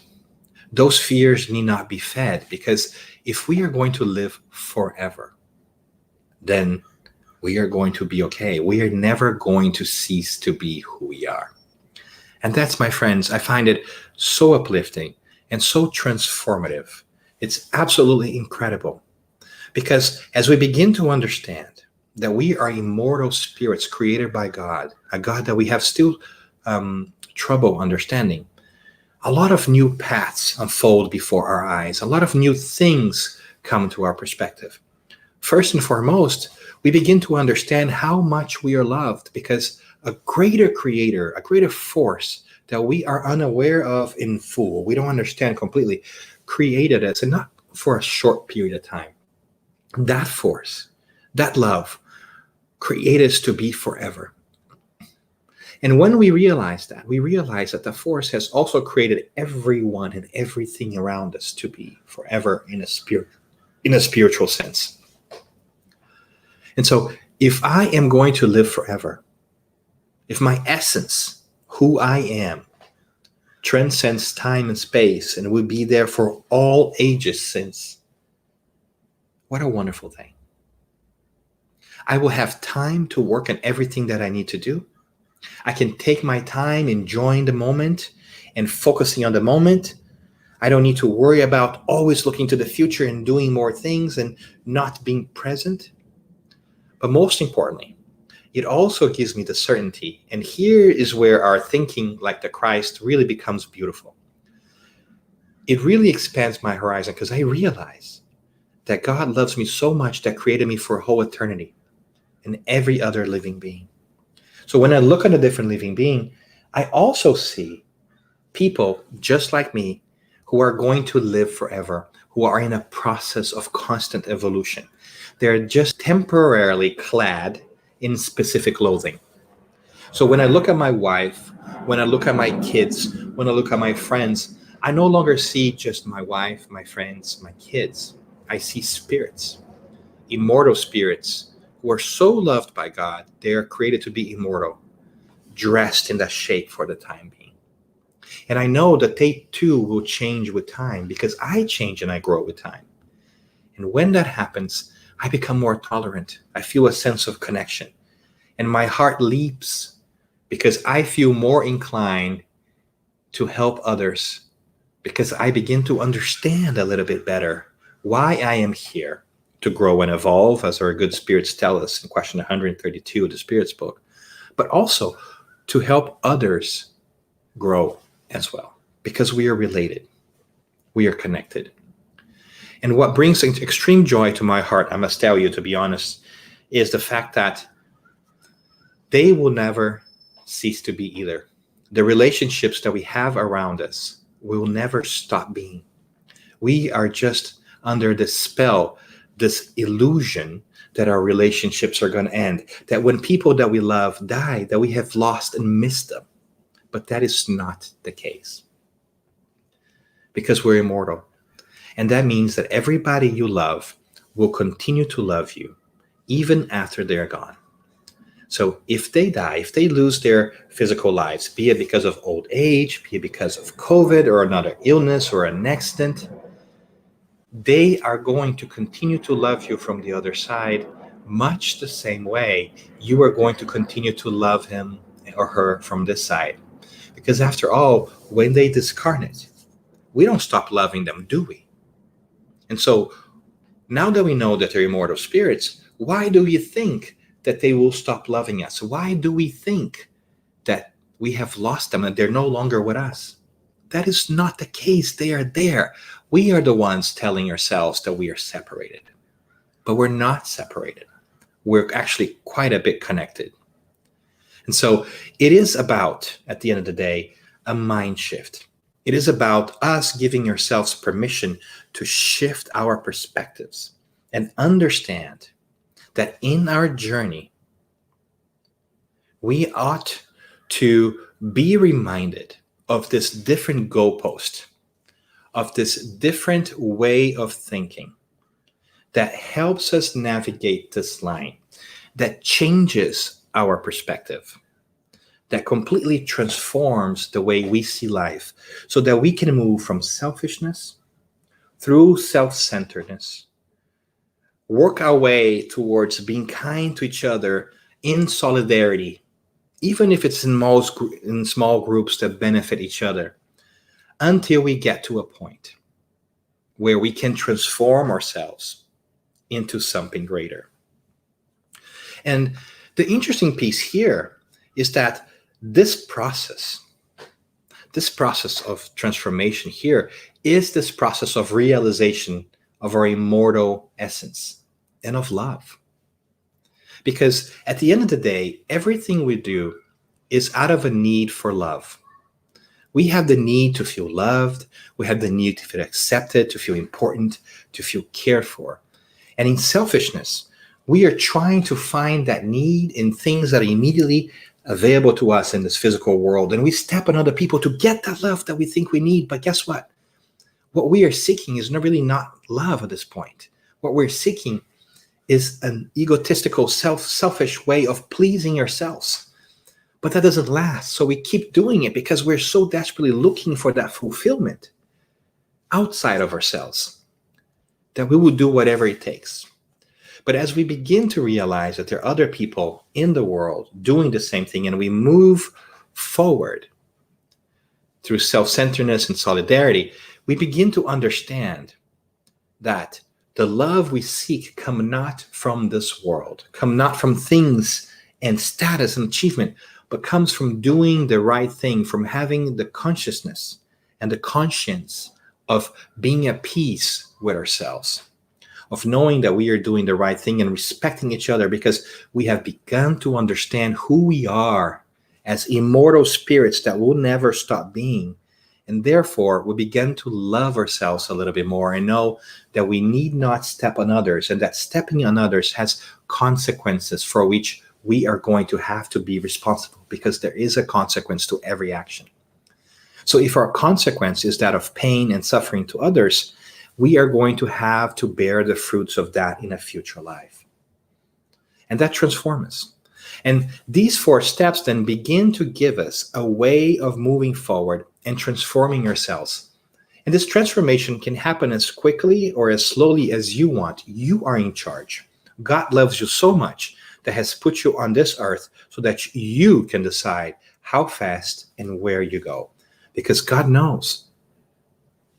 Those fears need not be fed, because if we are going to live forever, then we are going to be okay. We are never going to cease to be who we are. And that's, my friends, I find it so uplifting and so transformative. It's absolutely incredible, because as we begin to understand that we are immortal spirits created by God, a God that we have still trouble understanding, a lot of new paths unfold before our eyes. A lot of new things come to our perspective. First and foremost, we begin to understand how much we are loved, because a greater creator, a greater force that we are unaware of in full, we don't understand completely, created us, and not for a short period of time. That force, that love, created us to be forever. And when we realize that the force has also created everyone and everything around us to be forever in a spiritual sense. And so if I am going to live forever, if my essence, who I am, transcends time and space and will be there for all ages since, what a wonderful thing. I will have time to work on everything that I need to do. I can take my time enjoying the moment and focusing on the moment. I don't need to worry about always looking to the future and doing more things and not being present. But most importantly, it also gives me the certainty. And here is where our thinking like the Christ really becomes beautiful. It really expands my horizon, because I realize that God loves me so much that created me for a whole eternity and every other living being. So when I look at a different living being, I also see people just like me who are going to live forever, who are in a process of constant evolution. They're just temporarily clad in specific clothing. So when I look at my wife, when I look at my kids, when I look at my friends, I no longer see just my wife, my friends, my kids. I see spirits, immortal spirits, who are so loved by God, they are created to be immortal, dressed in that shape for the time being. And I know that they too will change with time, because I change and I grow with time. And when that happens, I become more tolerant. I feel a sense of connection. And my heart leaps, because I feel more inclined to help others, because I begin to understand a little bit better why I am here, to grow and evolve, as our good spirits tell us in question 132 of the Spirit's book, but also to help others grow as well, because we are related, we are connected. And what brings extreme joy to my heart, I must tell you, to be honest, is the fact that they will never cease to be either. The relationships that we have around us will never stop being. We are just under the spell, this illusion that our relationships are going to end, that when people that we love die, that we have lost and missed them. But that is not the case, because we're immortal. And that means that everybody you love will continue to love you even after they're gone. So if they die, if they lose their physical lives, be it because of old age, be it because of COVID or another illness or an accident, they are going to continue to love you from the other side, much the same way you are going to continue to love him or her from this side. Because after all, when they discarnate, we don't stop loving them, do we? And so now that we know that they're immortal spirits, why do you think that they will stop loving us? Why do we think that we have lost them and they're no longer with us? That is not the case. They are there. We are the ones telling ourselves that we are separated, but we're not separated. We're actually quite a bit connected. And so it is about, at the end of the day, a mind shift. It is about us giving ourselves permission to shift our perspectives and understand that in our journey, we ought to be reminded of this different goalpost, of this different way of thinking that helps us navigate this line, that changes our perspective, that completely transforms the way we see life, so that we can move from selfishness through self-centeredness, work our way towards being kind to each other in solidarity, even if it's in small groups that benefit each other, until we get to a point where we can transform ourselves into something greater. And the interesting piece here is that this process of transformation here is this process of realization of our immortal essence and of love. Because at the end of the day, everything we do is out of a need for love. We have the need to feel loved. We have the need to feel accepted, to feel important, to feel cared for. And in selfishness, we are trying to find that need in things that are immediately available to us in this physical world. And we step on other people to get that love that we think we need. But guess what? What we are seeking is really not love at this point. What we're seeking is an egotistical, selfish way of pleasing ourselves. But that doesn't last. So we keep doing it because we're so desperately looking for that fulfillment outside of ourselves that we will do whatever it takes. But as we begin to realize that there are other people in the world doing the same thing, and we move forward through self-centeredness and solidarity, we begin to understand that the love we seek come not from this world, come not from things and status and achievement, but comes from doing the right thing, from having the consciousness and the conscience of being at peace with ourselves, of knowing that we are doing the right thing and respecting each other, because we have begun to understand who we are as immortal spirits that will never stop being. And therefore, we begin to love ourselves a little bit more and know that we need not step on others, and that stepping on others has consequences for which we are going to have to be responsible, because there is a consequence to every action. So if our consequence is that of pain and suffering to others, we are going to have to bear the fruits of that in a future life. And that transforms us. And these 4 steps then begin to give us a way of moving forward and transforming ourselves. And this transformation can happen as quickly or as slowly as you want. You are in charge. God loves you so much that has put you on this earth so that you can decide how fast and where you go. Because God knows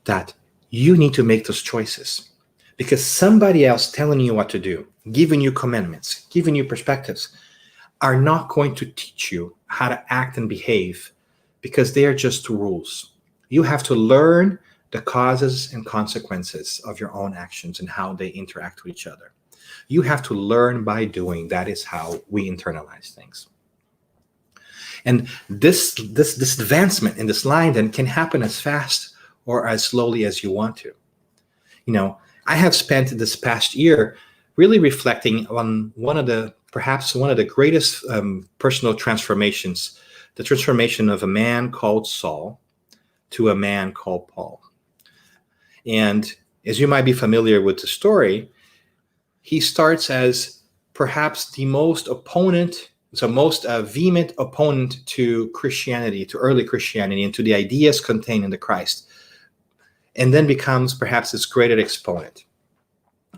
that you need to make those choices. Because somebody else telling you what to do, giving you commandments, giving you perspectives, are not going to teach you how to act and behave because they are just rules. You have to learn the causes and consequences of your own actions and how they interact with each other. You have to learn by doing. That is how we internalize things. And this advancement in this line then can happen as fast or as slowly as you want to. I have spent this past year really reflecting on perhaps one of the greatest personal transformations, the transformation of a man called Saul to a man called Paul. And as you might be familiar with the story, he starts as perhaps the most vehement opponent to Christianity, to early Christianity, and to the ideas contained in the Christ, and then becomes perhaps its greatest exponent.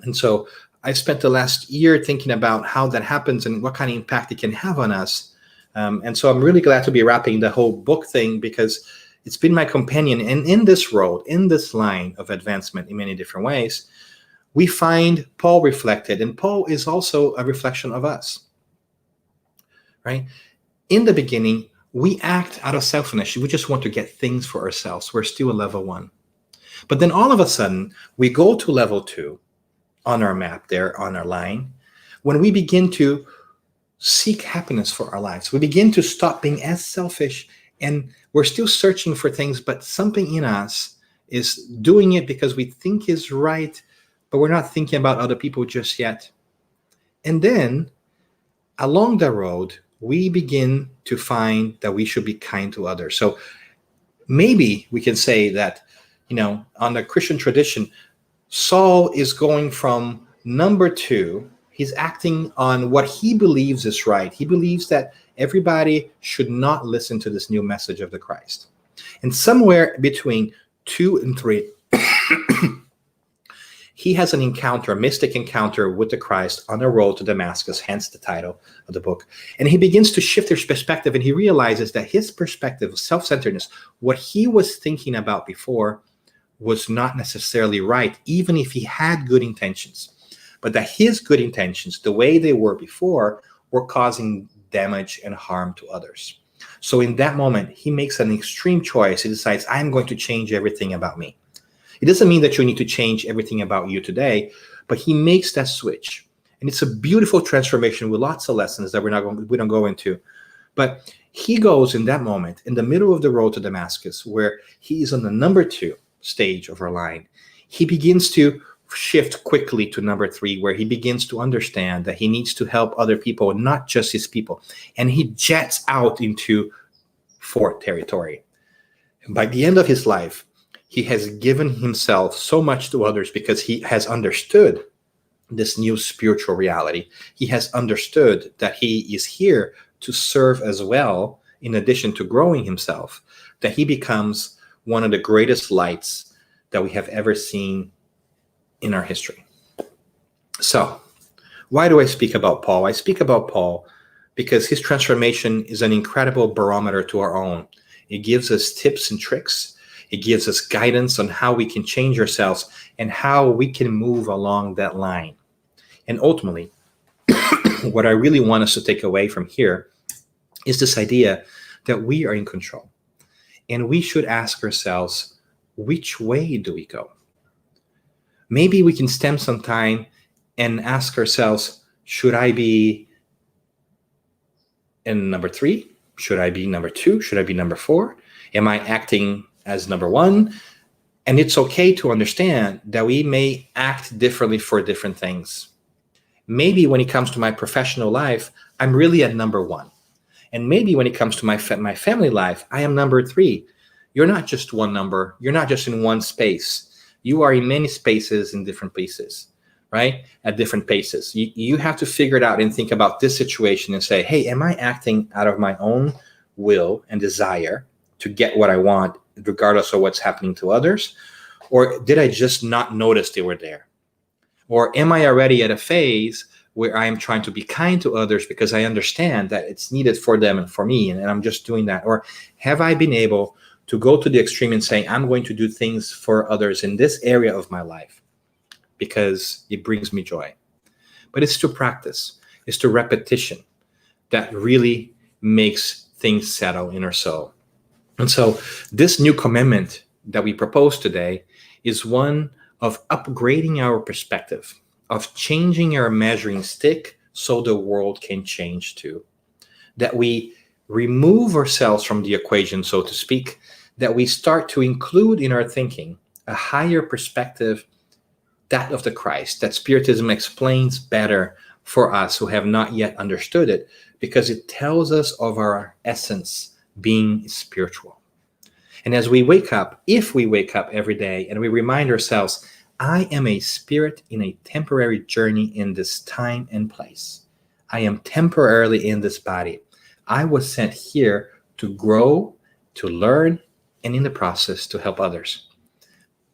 And so I spent the last year thinking about how that happens and what kind of impact it can have on us. And so I'm really glad to be wrapping the whole book thing, because it's been my companion. And in this road, in this line of advancement in many different ways, we find Paul reflected. And Paul is also a reflection of us, right? In the beginning, we act out of selfishness. We just want to get things for ourselves. We're still a level 1. But then all of a sudden, we go to level 2 on our map there, on our line, when we begin to seek happiness for our lives. We begin to stop being as selfish, and we're still searching for things, but something in us is doing it because we think is right, but we're not thinking about other people just yet. And then along the road, we begin to find that we should be kind to others. So maybe we can say that, on the Christian tradition, Saul is going from number 2. He's acting on what he believes is right. He believes that everybody should not listen to this new message of the Christ. And somewhere between 2 and 3, he has an encounter, a mystic encounter with the Christ on the road to Damascus, hence the title of the book. And he begins to shift his perspective, and he realizes that his perspective of self-centeredness, what he was thinking about before, was not necessarily right, even if he had good intentions. But that his good intentions, the way they were before, were causing damage and harm to others. So in that moment, he makes an extreme choice. He decides, I'm going to change everything about me. It doesn't mean that you need to change everything about you today, but he makes that switch. And it's a beautiful transformation with lots of lessons that we don't go into. But he goes in that moment, in the middle of the road to Damascus, where he is on the number 2 stage of our line. He begins to shift quickly to number 3, where he begins to understand that he needs to help other people, not just his people. And he jets out into 4th territory. And by the end of his life, he has given himself so much to others because he has understood this new spiritual reality. He has understood that he is here to serve as well, in addition to growing himself, that he becomes one of the greatest lights that we have ever seen in our history. So, why do I speak about Paul? I speak about Paul because his transformation is an incredible barometer to our own. It gives us tips and tricks. It gives us guidance on how we can change ourselves and how we can move along that line. And ultimately, what I really want us to take away from here is this idea that we are in control. And we should ask ourselves, which way do we go? Maybe we can spend some time and ask ourselves, should I be in number 3? Should I be number 2? Should I be number 4? Am I acting as number 1? And it's okay to understand that we may act differently for different things. Maybe when it comes to my professional life, I'm really at number 1. And maybe when it comes to my family life, I am number 3. You're not just one number. You're not just in one space. You are in many spaces in different places, right? At different paces. You have to figure it out and think about this situation and say, hey, am I acting out of my own will and desire to get what I want, regardless of what's happening to others? Or did I just not notice they were there? Or am I already at a phase where I am trying to be kind to others because I understand that it's needed for them and for me, and I'm just doing that? Or have I been able to go to the extreme and say, I'm going to do things for others in this area of my life because it brings me joy? But it's to practice. It's to repetition that really makes things settle in our soul. And so this new commandment that we propose today is one of upgrading our perspective, of changing our measuring stick so the world can change too. That we remove ourselves from the equation, so to speak, that we start to include in our thinking a higher perspective, that of the Christ, that Spiritism explains better for us who have not yet understood it, because it tells us of our essence being spiritual. And as we wake up, if we wake up every day and we remind ourselves, I am a spirit in a temporary journey in this time and place. I am temporarily in this body. I was sent here to grow, to learn, and in the process to help others.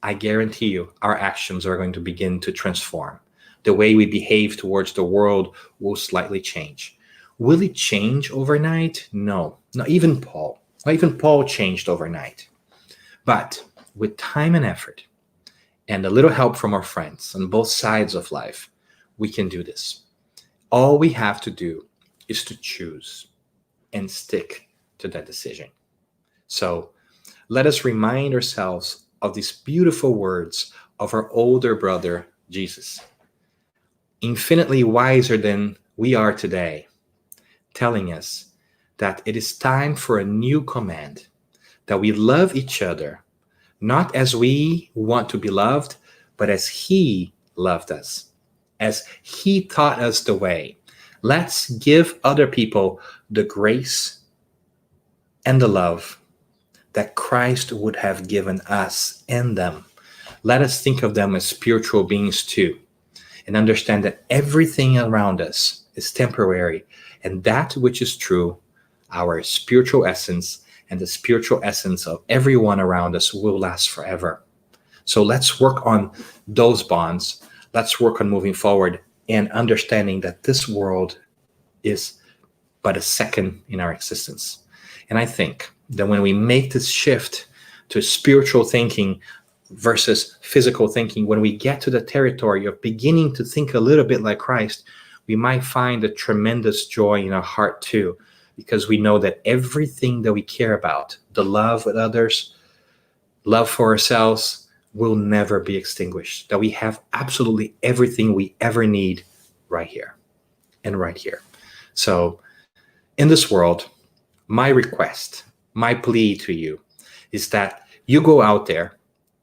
I guarantee you our actions are going to begin to transform. The way we behave towards the world will slightly change. Will it change overnight? No. Not even Paul. Not even Paul changed overnight. But with time and effort and a little help from our friends on both sides of life, we can do this. All we have to do is to choose and stick to that decision. So let us remind ourselves of these beautiful words of our older brother, Jesus, infinitely wiser than we are today, telling us that it is time for a new command, that we love each other, not as we want to be loved, but as he loved us, as he taught us the way. Let's give other people the grace and the love that Christ would have given us and them. Let us think of them as spiritual beings too, and understand that everything around us is temporary, and that which is true, our spiritual essence and the spiritual essence of everyone around us, will last forever. So let's work on those bonds. Let's work on moving forward and understanding that this world is but a second in our existence. And I think that when we make this shift to spiritual thinking versus physical thinking, when we get to the territory of beginning to think a little bit like Christ, we might find a tremendous joy in our heart too, because we know that everything that we care about, the love with others, love for ourselves, will never be extinguished, that we have absolutely everything we ever need right here and right here. So in this world, my request, my plea to you is that you go out there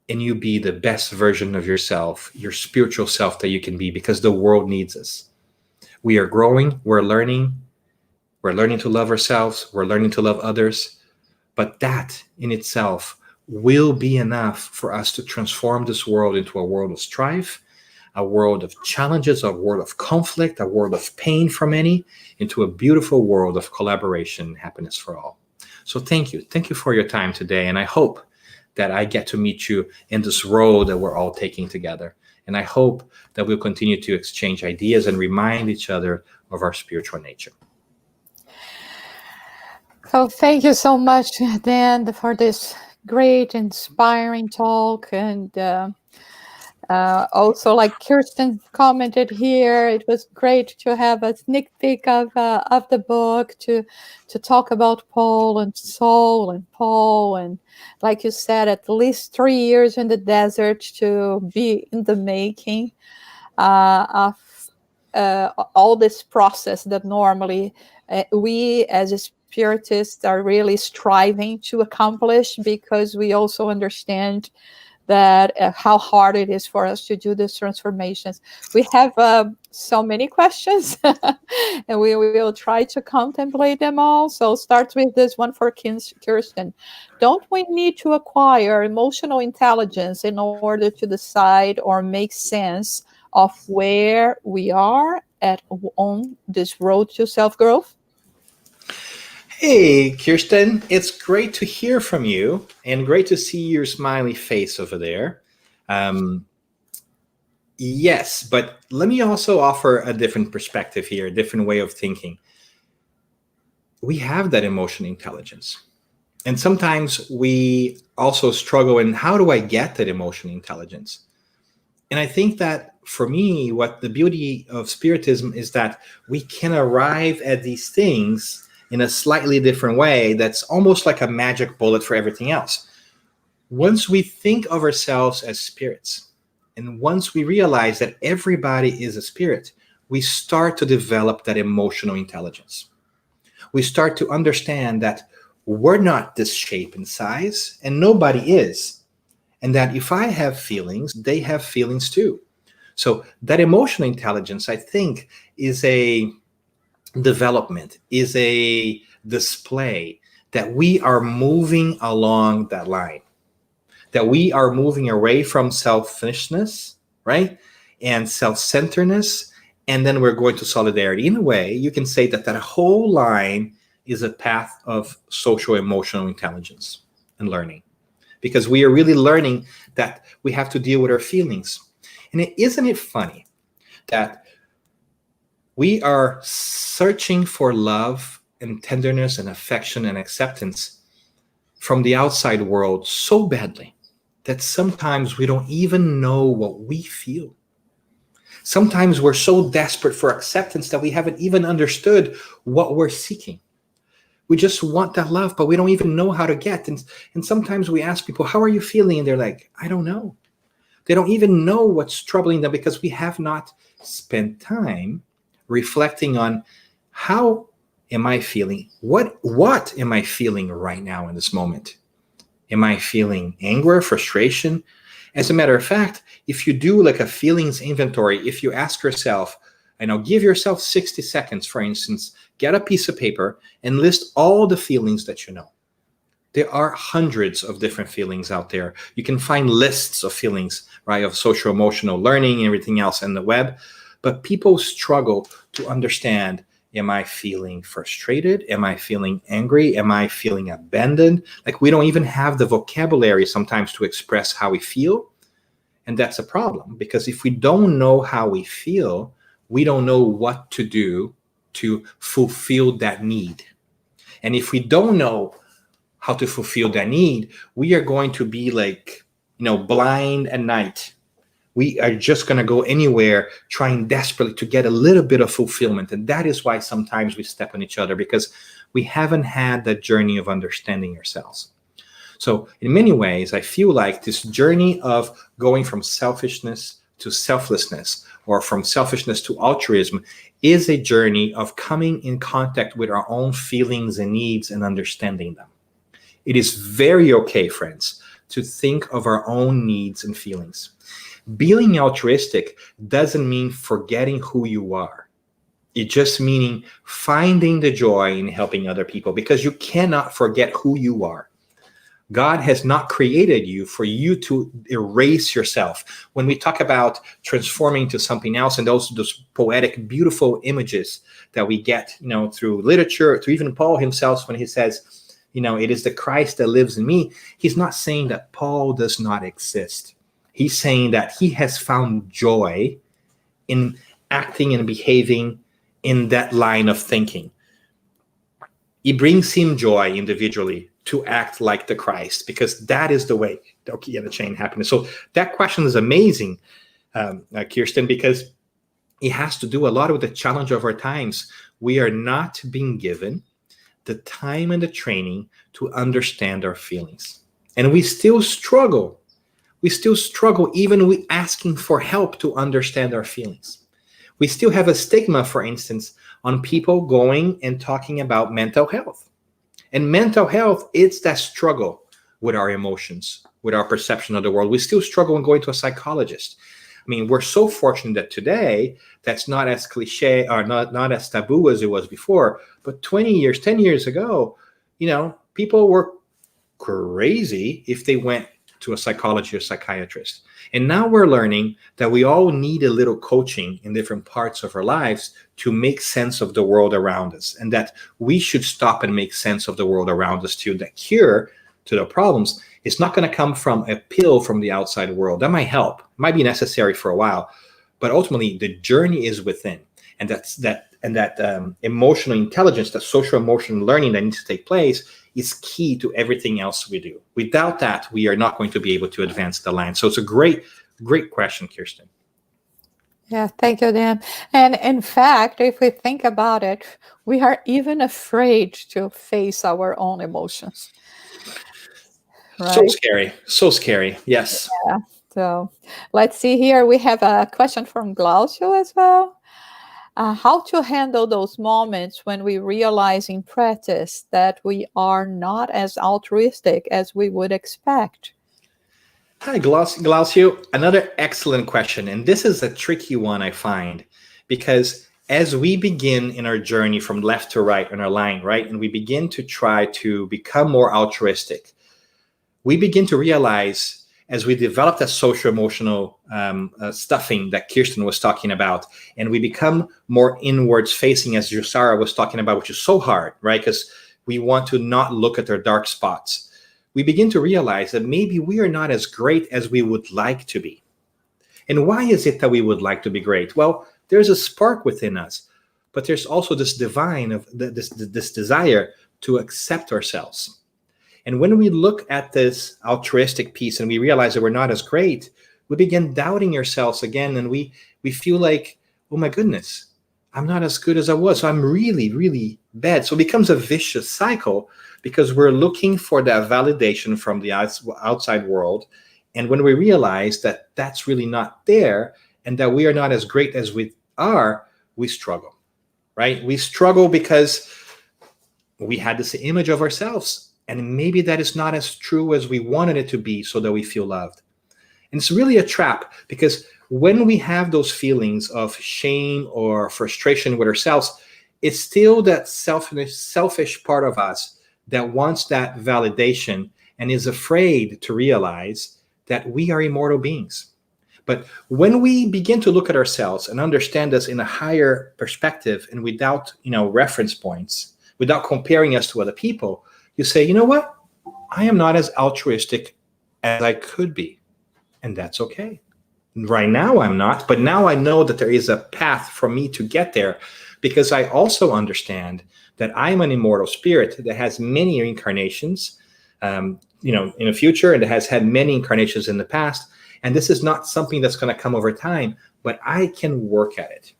and you be the best version of yourself, your spiritual self that you can be, because the world needs us. We are growing, we're learning to love ourselves, we're learning to love others, but that in itself will be enough for us to transform this world into a world of strife, a world of challenges, a world of conflict, a world of pain for many, into a beautiful world of collaboration and happiness for all. So thank you. Thank you for your time today. And I hope that I get to meet you in this road that we're all taking together. And I hope that we'll continue to exchange ideas and remind each other of our spiritual nature. So thank you so much, Dan, for this great, inspiring talk. And also, like Kirsten commented here, it was great to have a sneak peek of the book, to talk about Paul and Saul and Paul, and like you said, at least 3 years in the desert to be in the making of all this process that normally we as Spiritists are really striving to accomplish, because we also understand that how hard it is for us to do these transformations. We have so many questions and we will try to contemplate them all. So start with this one for Kirsten. Don't we need to acquire emotional intelligence in order to decide or make sense of where we are on this road to self-growth? Hey, Kirsten, it's great to hear from you and great to see your smiley face over there. Yes, but let me also offer a different perspective here, a different way of thinking. We have that emotional intelligence. And sometimes we also struggle in, how do I get that emotional intelligence? And I think that for me, what the beauty of Spiritism is that we can arrive at these things in a slightly different way that's almost like a magic bullet for everything else. Once we think of ourselves as spirits, and once we realize that everybody is a spirit, we start to develop that emotional intelligence. We start to understand that we're not this shape and size, and nobody is. And that if I have feelings, they have feelings too. So that emotional intelligence, I think, is a development, is a display that we are moving along that line, that we are moving away from selfishness, right? And self-centeredness, and then we're going to solidarity. In a way, you can say that that whole line is a path of social emotional intelligence and learning, because we are really learning that we have to deal with our feelings. And isn't it funny that we are searching for love and tenderness and affection and acceptance from the outside world so badly that sometimes we don't even know what we feel. Sometimes we're so desperate for acceptance that we haven't even understood what we're seeking. We just want that love, but we don't even know how to get. And sometimes we ask people, how are you feeling? And they're like, I don't know. They don't even know what's troubling them because we have not spent time reflecting on how am I feeling? What am I feeling right now in this moment? Am I feeling anger, frustration? As a matter of fact, if you do like a feelings inventory, if you ask yourself, give yourself 60 seconds, for instance, get a piece of paper and list all the feelings that you know. There are hundreds of different feelings out there. You can find lists of feelings, right, of social emotional learning and everything else in the web. But people struggle to understand, am I feeling frustrated? Am I feeling angry? Am I feeling abandoned? Like we don't even have the vocabulary sometimes to express how we feel. And that's a problem, because if we don't know how we feel, we don't know what to do to fulfill that need. And if we don't know how to fulfill that need, we are going to be like, blind at night. We are just going to go anywhere trying desperately to get a little bit of fulfillment. And that is why sometimes we step on each other, because we haven't had that journey of understanding ourselves. So in many ways, I feel like this journey of going from selfishness to selflessness, or from selfishness to altruism, is a journey of coming in contact with our own feelings and needs and understanding them. It is very okay, friends, to think of our own needs and feelings. Being altruistic doesn't mean forgetting who you are. It just meaning finding the joy in helping other people, because you cannot forget who you are. God has not created you for you to erase yourself. When we talk about transforming to something else, and those poetic, beautiful images that we get, through literature, through even Paul himself, when he says, it is the Christ that lives in me, he's not saying that Paul does not exist. He's saying that he has found joy in acting and behaving in that line of thinking. It brings him joy individually to act like the Christ, because that is the way to get a chain happiness. So that question is amazing, Kirsten, because it has to do a lot with the challenge of our times. We are not being given the time and the training to understand our feelings. And we still struggle. We still struggle even with asking for help to understand our feelings. We still have a stigma, for instance, on people going and talking about mental health. And mental health, it's that struggle with our emotions, with our perception of the world. We still struggle in going to a psychologist. We're so fortunate that today that's not as cliche or not as taboo as it was before. But 10 years ago, people were crazy if they went to a psychologist or psychiatrist. And now we're learning that we all need a little coaching in different parts of our lives to make sense of the world around us, and that we should stop and make sense of the world around us too. The cure to the problems is not going to come from a pill from the outside world. That might help, might be necessary for a while, but ultimately the journey is within. And that emotional intelligence, that social emotional learning that needs to take place, is key to everything else we do. Without that, we are not going to be able to advance the line. So it's a great question, Kirsten. Yeah, thank you, Dan. And in fact, if we think about it, we are even afraid to face our own emotions, So right? scary. So scary. Yes. Yeah. So let's see here. We have a question from Glaucio as well. How to handle those moments when we realize in practice that we are not as altruistic as we would expect? Hi, Glaucio. Another excellent question. And this is a tricky one, I find, because as we begin in our journey from left to right on our line, right, and we begin to try to become more altruistic, we begin to realize as we develop that social emotional stuffing that Kirsten was talking about, and we become more inwards facing, as Jusara was talking about, which is so hard, right? Because we want to not look at our dark spots. We begin to realize that maybe we are not as great as we would like to be. And why is it that we would like to be great? Well, there's a spark within us, but there's also this divine of this desire to accept ourselves. And when we look at this altruistic piece and we realize that we're not as great, we begin doubting ourselves again, and we feel like, oh my goodness, I'm not as good as I was. So I'm really, really bad. So it becomes a vicious cycle because we're looking for that validation from the outside world. And when we realize that that's really not there and that we are not as great as we are, we struggle, right? We struggle because we had this image of ourselves, and maybe that is not as true as we wanted it to be so that we feel loved. And it's really a trap because when we have those feelings of shame or frustration with ourselves, it's still that selfish part of us that wants that validation and is afraid to realize that we are immortal beings. But when we begin to look at ourselves and understand us in a higher perspective and without, reference points, without comparing us to other people, you say, you know what? I am not as altruistic as I could be. And that's okay. Right now, I'm not. But now I know that there is a path for me to get there because I also understand that I'm an immortal spirit that has many incarnations, in the future, and that has had many incarnations in the past. And this is not something that's going to come over time, but I can work at it.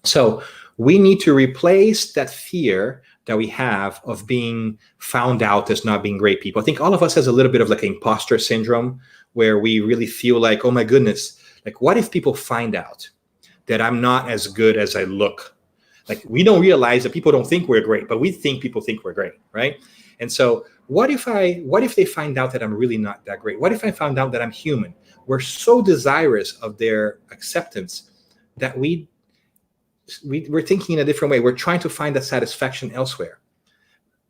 So we need to replace that fear that we have of being found out as not being great people. I think all of us has a little bit of like imposter syndrome where we really feel like, oh my goodness, like what if people find out that I'm not as good as I look? Like we don't realize that people don't think we're great, but we think people think we're great, right? And so what if they find out that I'm really not that great? What if I found out that I'm human? We're so desirous of their acceptance that we're thinking in a different way. We're trying to find that satisfaction elsewhere.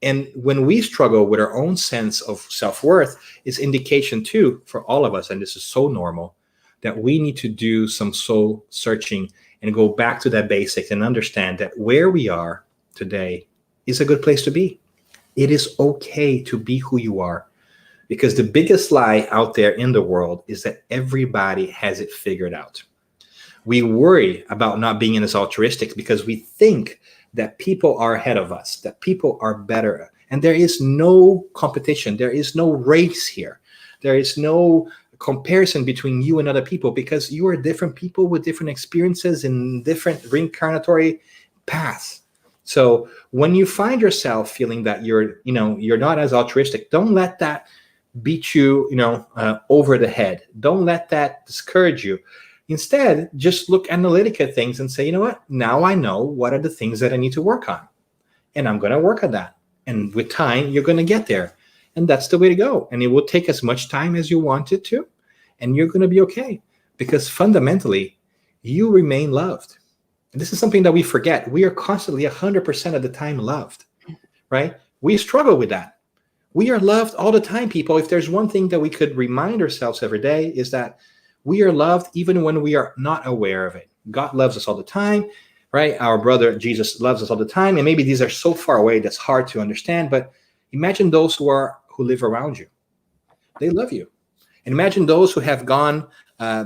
And when we struggle with our own sense of self-worth, it's indication too for all of us, and this is so normal, that we need to do some soul searching and go back to that basics and understand that where we are today is a good place to be. It is okay to be who you are, because the biggest lie out there in the world is that everybody has it figured out. We worry about not being as altruistic because we think that people are ahead of us, that people are better. And there is no competition. There is no race here. There is no comparison between you and other people because you are different people with different experiences and different reincarnatory paths. So when you find yourself feeling that you're not as altruistic, don't let that beat you, over the head. Don't let that discourage you. Instead, just look analytic at things and say, you know what? Now I know what are the things that I need to work on. And I'm going to work on that. And with time, you're going to get there. And that's the way to go. And it will take as much time as you want it to. And you're going to be okay. Because fundamentally, you remain loved. And this is something that we forget. We are constantly 100% of the time loved, right? We struggle with that. We are loved all the time, people. If there's one thing that we could remind ourselves every day is that we are loved even when we are not aware of it. God loves us all the time, right? Our brother Jesus loves us all the time. And maybe these are so far away that's hard to understand. But imagine those who live around you. They love you. And imagine those who have gone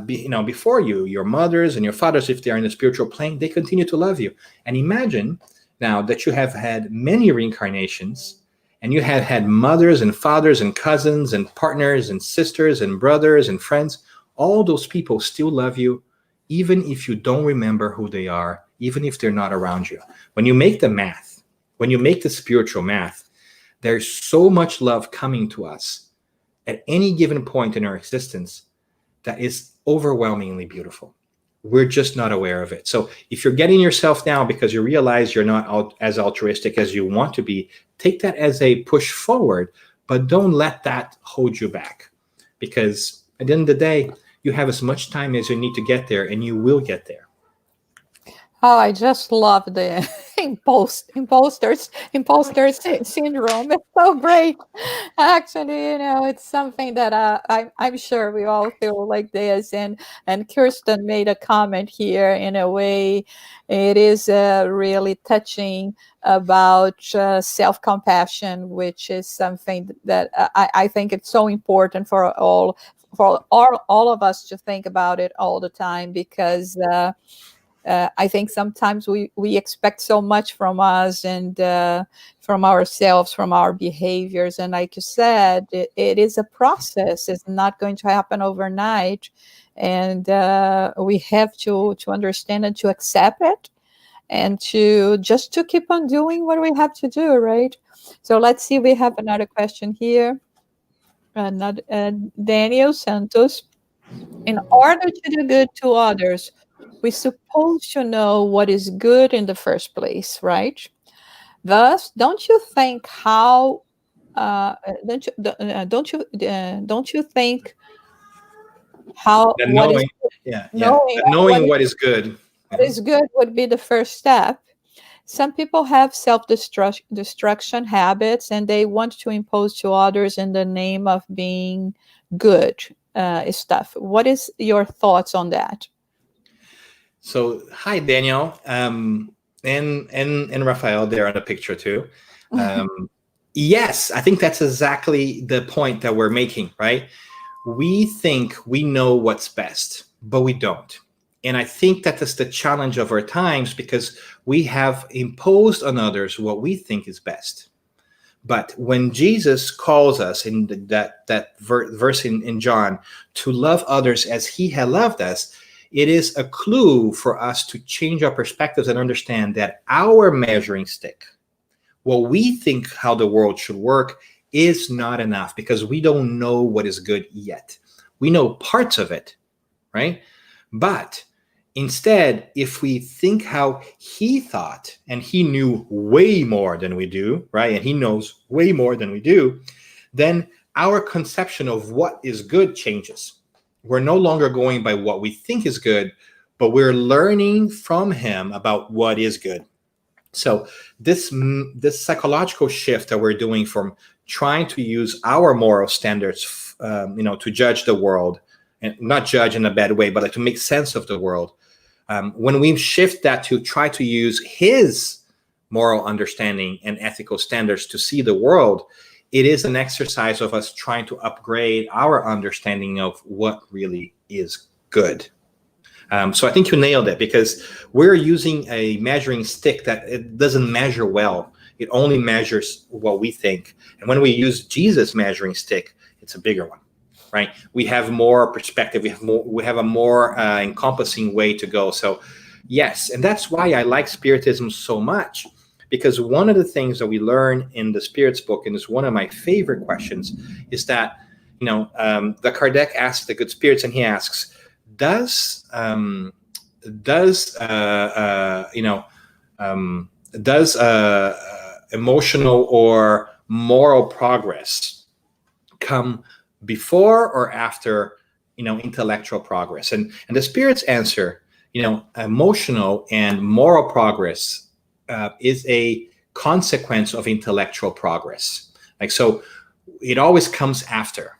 before you, your mothers and your fathers, if they're in the spiritual plane, they continue to love you. And imagine now that you have had many reincarnations and you have had mothers and fathers and cousins and partners and sisters and brothers and friends. All those people still love you even if you don't remember who they are, even if they're not around you. When you make the math, when you make the spiritual math, there's so much love coming to us at any given point in our existence that is overwhelmingly beautiful. We're just not aware of it. So if you're getting yourself down because you realize you're not as altruistic as you want to be, take that as a push forward, but don't let that hold you back. Because at the end of the day, you have as much time as you need to get there, and you will get there. Oh, I just love the imposter syndrome. It's so great. Actually, it's something that I'm sure we all feel like this. And Kirsten made a comment here. In a way, it is really touching about self-compassion, which is something that I think it's so important for all of us to think about it all the time, because I think sometimes we expect so much from us and from ourselves, from our behaviors. And like you said, it is a process. It's not going to happen overnight. And we have to understand and to accept it, and to keep on doing what we have to do, right? So let's see, we have another question here. Daniel Santos. In order to do good to others, we're supposed to know what is good in the first place, right? Thus, don't you think how don't you think how The what is knowing, yeah, yeah, knowing the knowing what is good. what is good would be the first step? Some people have self-destruction habits, and they want to impose to others in the name of being good stuff. What is your thoughts on that? So, hi, Daniel, and Raphael there on the picture too. Um, yes, I think that's exactly the point that we're making, right? We think we know what's best, but we don't. And I think that is the challenge of our times, because we have imposed on others what we think is best. But when Jesus calls us in that verse in John to love others as he had loved us, it is a clue for us to change our perspectives and understand that our measuring stick, what we think how the world should work, is not enough, because we don't know what is good yet. We know parts of it, right? But instead, if we think how he thought, and he knew way more than we do, right? And he knows way more than we do, then our conception of what is good changes. We're no longer going by what we think is good, but we're learning from him about what is good. So this psychological shift that we're doing from trying to use our moral standards, to judge the world, and not judge in a bad way, but like to make sense of the world. When we shift that to try to use his moral understanding and ethical standards to see the world, it is an exercise of us trying to upgrade our understanding of what really is good. So I think you nailed it, because we're using a measuring stick that it doesn't measure well. It only measures what we think. And when we use Jesus' measuring stick, it's a bigger one, right? We have more perspective. We have a more encompassing way to go. So yes, and that's why I like Spiritism so much, because one of the things that we learn in the Spirit's book, and is one of my favorite questions, is that, the Kardec asks the good spirits, and he asks, does emotional or moral progress come before or after intellectual progress? And the spirits answer, emotional and moral progress is a consequence of intellectual progress. So it always comes after.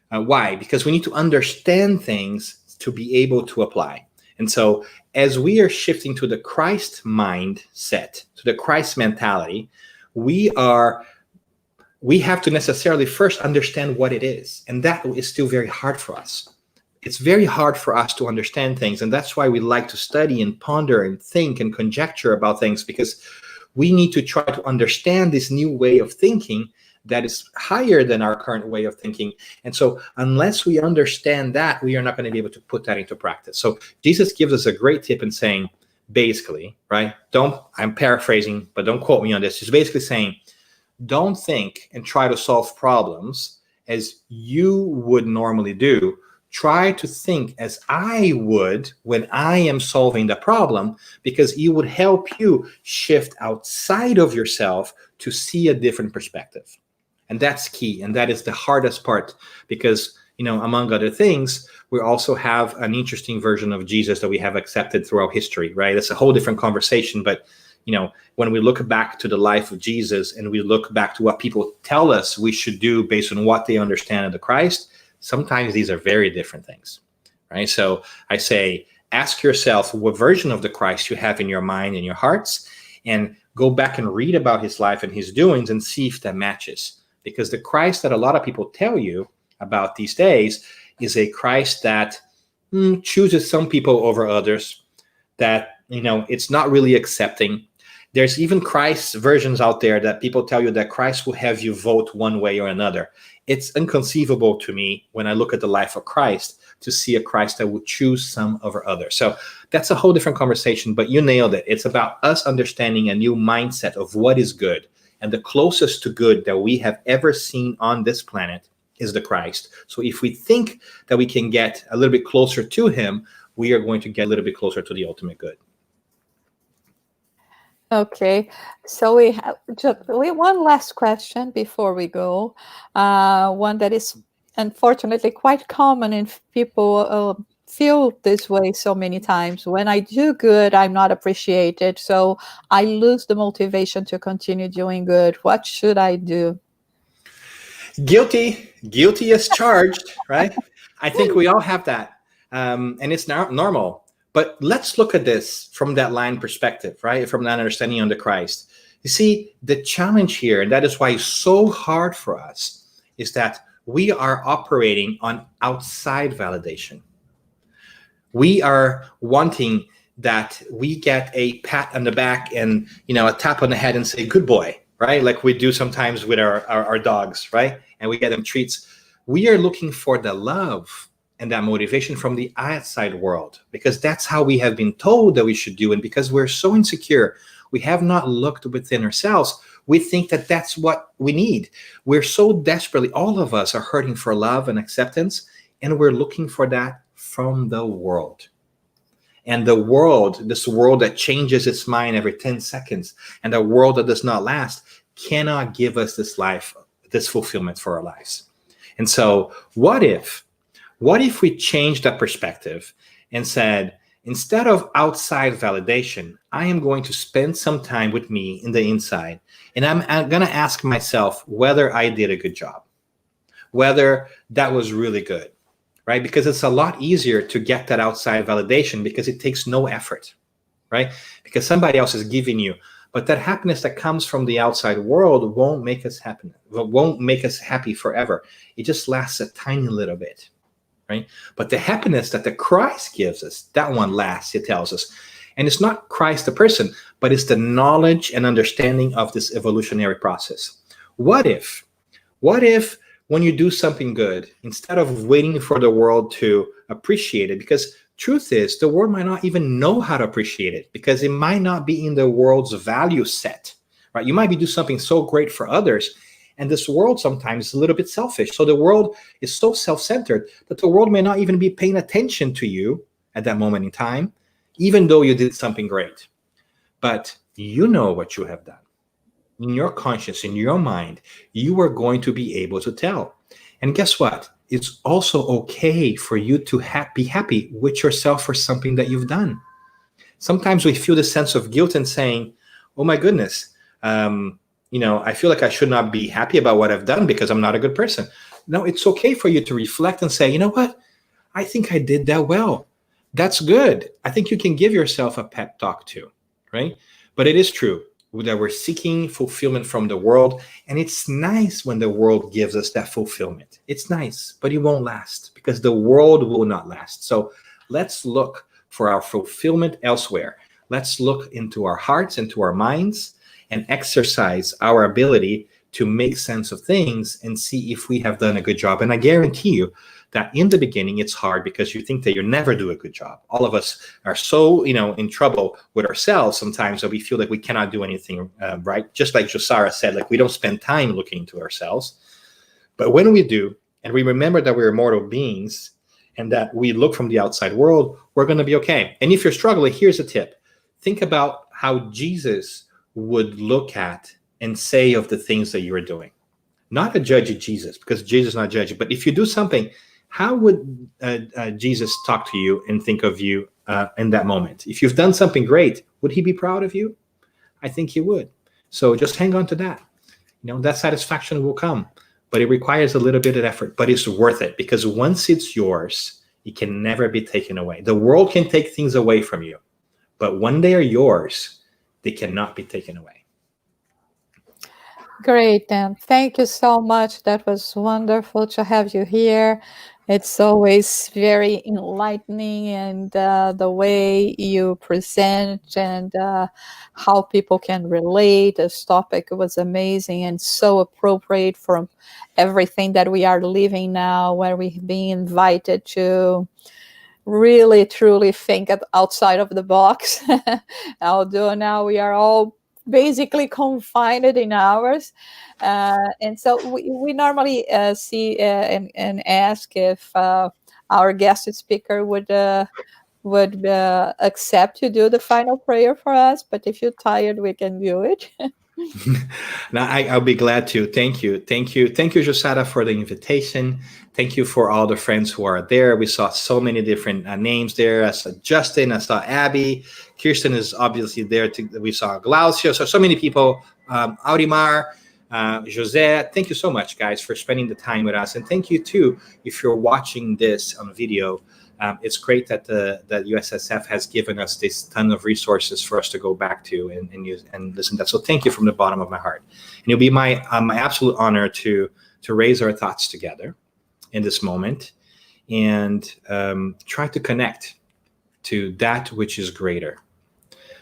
Why? Because we need to understand things to be able to apply. And so as we are shifting to the Christ mindset, to the Christ mentality, we have to necessarily first understand what it is. And that is still very hard for us. It's very hard for us to understand things. And that's why we like to study and ponder and think and conjecture about things, because we need to try to understand this new way of thinking that is higher than our current way of thinking. And so unless we understand that, we are not going to be able to put that into practice. So Jesus gives us a great tip in saying, basically, right? I'm paraphrasing, but don't quote me on this. He's basically saying, don't think and try to solve problems as you would normally do. Try to think as I would when I am solving the problem, because it would help you shift outside of yourself to see a different perspective. And that's key. And that is the hardest part, because, among other things, we also have an interesting version of Jesus that we have accepted throughout history, right? It's a whole different conversation. But, when we look back to the life of Jesus and we look back to what people tell us we should do based on what they understand of the Christ, sometimes these are very different things, right? So I say, ask yourself what version of the Christ you have in your mind and your hearts, and go back and read about his life and his doings and see if that matches. Because the Christ that a lot of people tell you about these days is a Christ that chooses some people over others, that, it's not really accepting. There's even Christ versions out there that people tell you that Christ will have you vote one way or another. It's inconceivable to me when I look at the life of Christ to see a Christ that would choose some over others. So that's a whole different conversation, but you nailed it. It's about us understanding a new mindset of what is good. And the closest to good that we have ever seen on this planet is the Christ. So if we think that we can get a little bit closer to him, we are going to get a little bit closer to the ultimate good. Okay, so we have one last question before we go. One that is unfortunately quite common, and people feel this way so many times. When I do good, I'm not appreciated, so I lose the motivation to continue doing good. What should I do? Guilty as charged, right? I think we all have that, and it's not normal. But let's look at this from that line perspective, right? From that understanding under Christ. You see, the challenge here, and that is why it's so hard for us, is that we are operating on outside validation. We are wanting that we get a pat on the back and, a tap on the head and say, good boy, right? Like we do sometimes with our dogs, right? And we get them treats. We are looking for the love and that motivation from the outside world, because that's how we have been told that we should do. And because we're so insecure, we have not looked within ourselves. We think that that's what we need. We're so desperately, all of us are hurting for love and acceptance, and we're looking for that from the world. And the world, this world that changes its mind every 10 seconds, and the world that does not last, cannot give us this life, this fulfillment for our lives. And so what if we changed that perspective and said, instead of outside validation, I am going to spend some time with me in the inside, and I'm going to ask myself whether I did a good job, whether that was really good, right? Because it's a lot easier to get that outside validation because it takes no effort, right? Because somebody else is giving you. But that happiness that comes from the outside world won't make us happy forever. It just lasts a tiny little bit. Right? But the happiness that the Christ gives us, that one lasts, it tells us. And it's not Christ the person, but it's the knowledge and understanding of this evolutionary process. What if when you do something good, instead of waiting for the world to appreciate it, because truth is, the world might not even know how to appreciate it, because it might not be in the world's value set, right? You might be doing something so great for others, and this world sometimes is a little bit selfish. So the world is so self-centered that the world may not even be paying attention to you at that moment in time, even though you did something great. But you know what you have done. In your conscience, in your mind, you are going to be able to tell. And guess what? It's also okay for you to be happy with yourself for something that you've done. Sometimes we feel the sense of guilt and saying, oh my goodness, I feel like I should not be happy about what I've done because I'm not a good person. No, it's okay for you to reflect and say, you know what? I think I did that well. That's good. I think you can give yourself a pep talk too, right? But it is true that we're seeking fulfillment from the world. And it's nice when the world gives us that fulfillment. It's nice, but it won't last because the world will not last. So let's look for our fulfillment elsewhere. Let's look into our hearts, into our minds, and exercise our ability to make sense of things and see if we have done a good job. And I guarantee you that in the beginning, it's hard because you think that you never do a good job. All of us are so, in trouble with ourselves sometimes that we feel like we cannot do anything right. Just like Josara said, like we don't spend time looking into ourselves. But when we do, and we remember that we're mortal beings and that we look from the outside world, we're going to be okay. And if you're struggling, here's a tip. Think about how Jesus would look at and say of the things that you are doing. Not a judge of Jesus, because Jesus is not judging, but if you do something, how would Jesus talk to you and think of you in that moment? If you've done something great, would he be proud of you? I think he would. So just hang on to that. That satisfaction will come, but it requires a little bit of effort, but it's worth it, because once it's yours, it can never be taken away. The world can take things away from you, but when they are yours, they cannot be taken away. Great, Dan. Thank you so much. That was wonderful to have you here. It's always very enlightening, and the way you present and how people can relate. This topic was amazing and so appropriate for everything that we are living now, where we're being invited to really, truly think outside of the box. Although now we are all basically confined in ours. And so we normally see and ask if our guest speaker would accept to do the final prayer for us. But if you're tired, we can do it. Now, I'll be glad to. Thank you, Josara, for the invitation. Thank you for all the friends who are there. We saw so many different names there. I saw Justin, I saw Abby. Kirsten is obviously there. We saw Glaucio. So many people. Audimar, Jose. Thank you so much, guys, for spending the time with us. And thank you, too, if you're watching this on video. It's great that the USSF has given us this ton of resources for us to go back to and use and listen to that. So thank you from the bottom of my heart. And it'll be my absolute honor to raise our thoughts together in this moment and try to connect to that which is greater,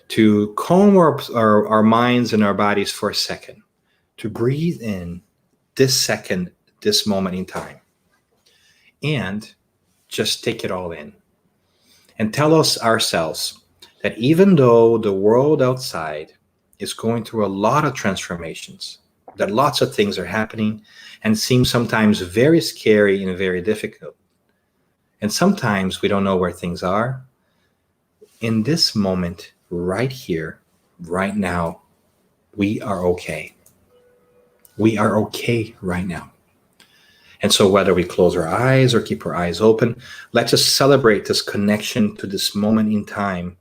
to calm our minds and our bodies for a second, to breathe in this second, this moment in time, and just take it all in and tell us ourselves that even though the world outside is going through a lot of transformations, that lots of things are happening and seem sometimes very scary and very difficult, and sometimes we don't know where things are, in this moment, right here, right now, we are okay. We are okay right now. And so whether we close our eyes or keep our eyes open, let's just celebrate this connection to this moment in time.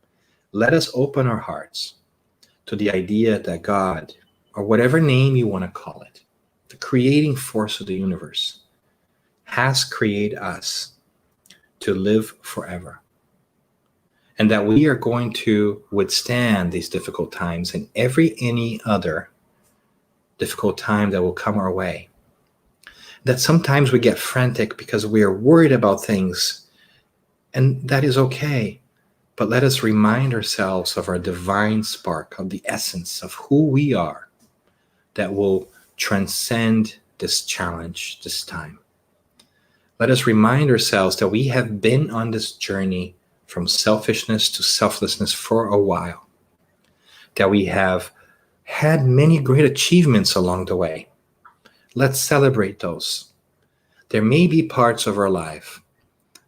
Let us open our hearts to the idea that God, or whatever name you want to call it, the creating force of the universe, has created us to live forever. And that we are going to withstand these difficult times and any other difficult time that will come our way. That sometimes we get frantic because we are worried about things, and that is okay. But let us remind ourselves of our divine spark, of the essence of who we are, that will transcend this challenge, this time. Let us remind ourselves that we have been on this journey from selfishness to selflessness for a while, that we have had many great achievements along the way. Let's celebrate those. There may be parts of our life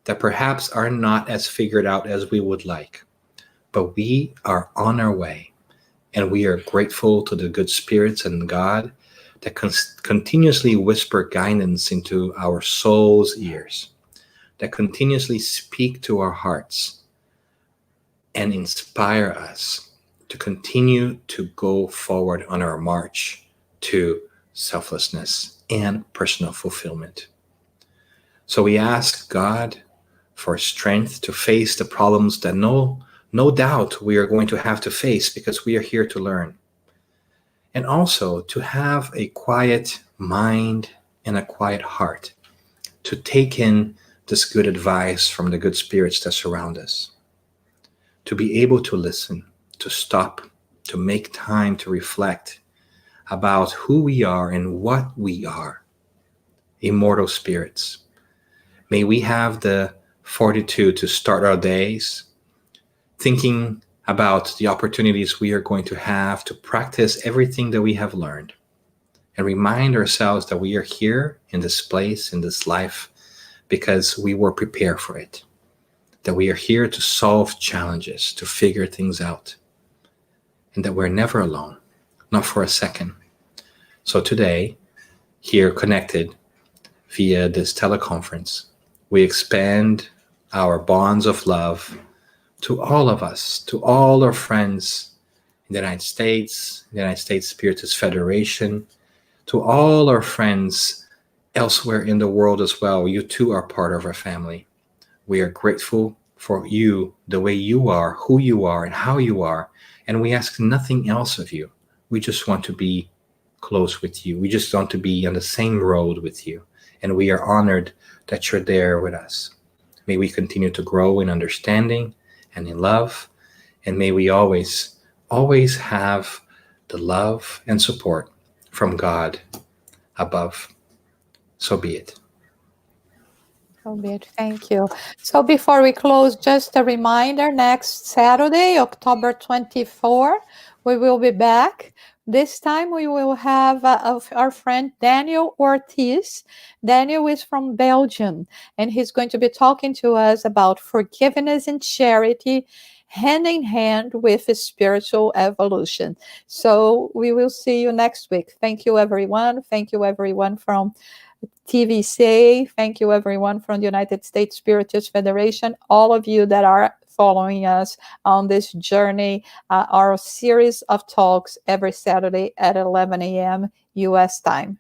that perhaps are not as figured out as we would like, but we are on our way, and we are grateful to the good spirits and God that continuously whisper guidance into our soul's ears, that continuously speak to our hearts and inspire us to continue to go forward on our march to selflessness and personal fulfillment. So we ask God for strength to face the problems that no doubt we are going to have to face, because we are here to learn. And also to have a quiet mind and a quiet heart to take in this good advice from the good spirits that surround us. To be able to listen, to stop, to make time to reflect about who we are and what we are, immortal spirits. May we have the fortitude to start our days thinking about the opportunities we are going to have to practice everything that we have learned, and remind ourselves that we are here in this place, in this life, because we were prepared for it. That we are here to solve challenges, to figure things out, and that we're never alone, not for a second. So today, here connected via this teleconference, we expand our bonds of love to all of us, to all our friends in the United States Spiritist Federation, to all our friends elsewhere in the world as well. You too are part of our family. We are grateful for you, the way you are, who you are, and how you are. And we ask nothing else of you. We just want to be close with you. We just want to be on the same road with you. And we are honored that you're there with us. May we continue to grow in understanding and in love. And may we always, always have the love and support from God above. So be it. Thank you. So before we close, just a reminder, next Saturday, October 24, we will be back. This time we will have our friend Daniel Ortiz. Daniel is from Belgium, and he's going to be talking to us about forgiveness and charity hand in hand with spiritual evolution. So we will see you next week. Thank you, everyone. Thank you, everyone from TVC. Thank you, everyone from the United States Spiritist Federation, all of you that are following us on this journey, our series of talks every Saturday at 11 a.m. U.S. time.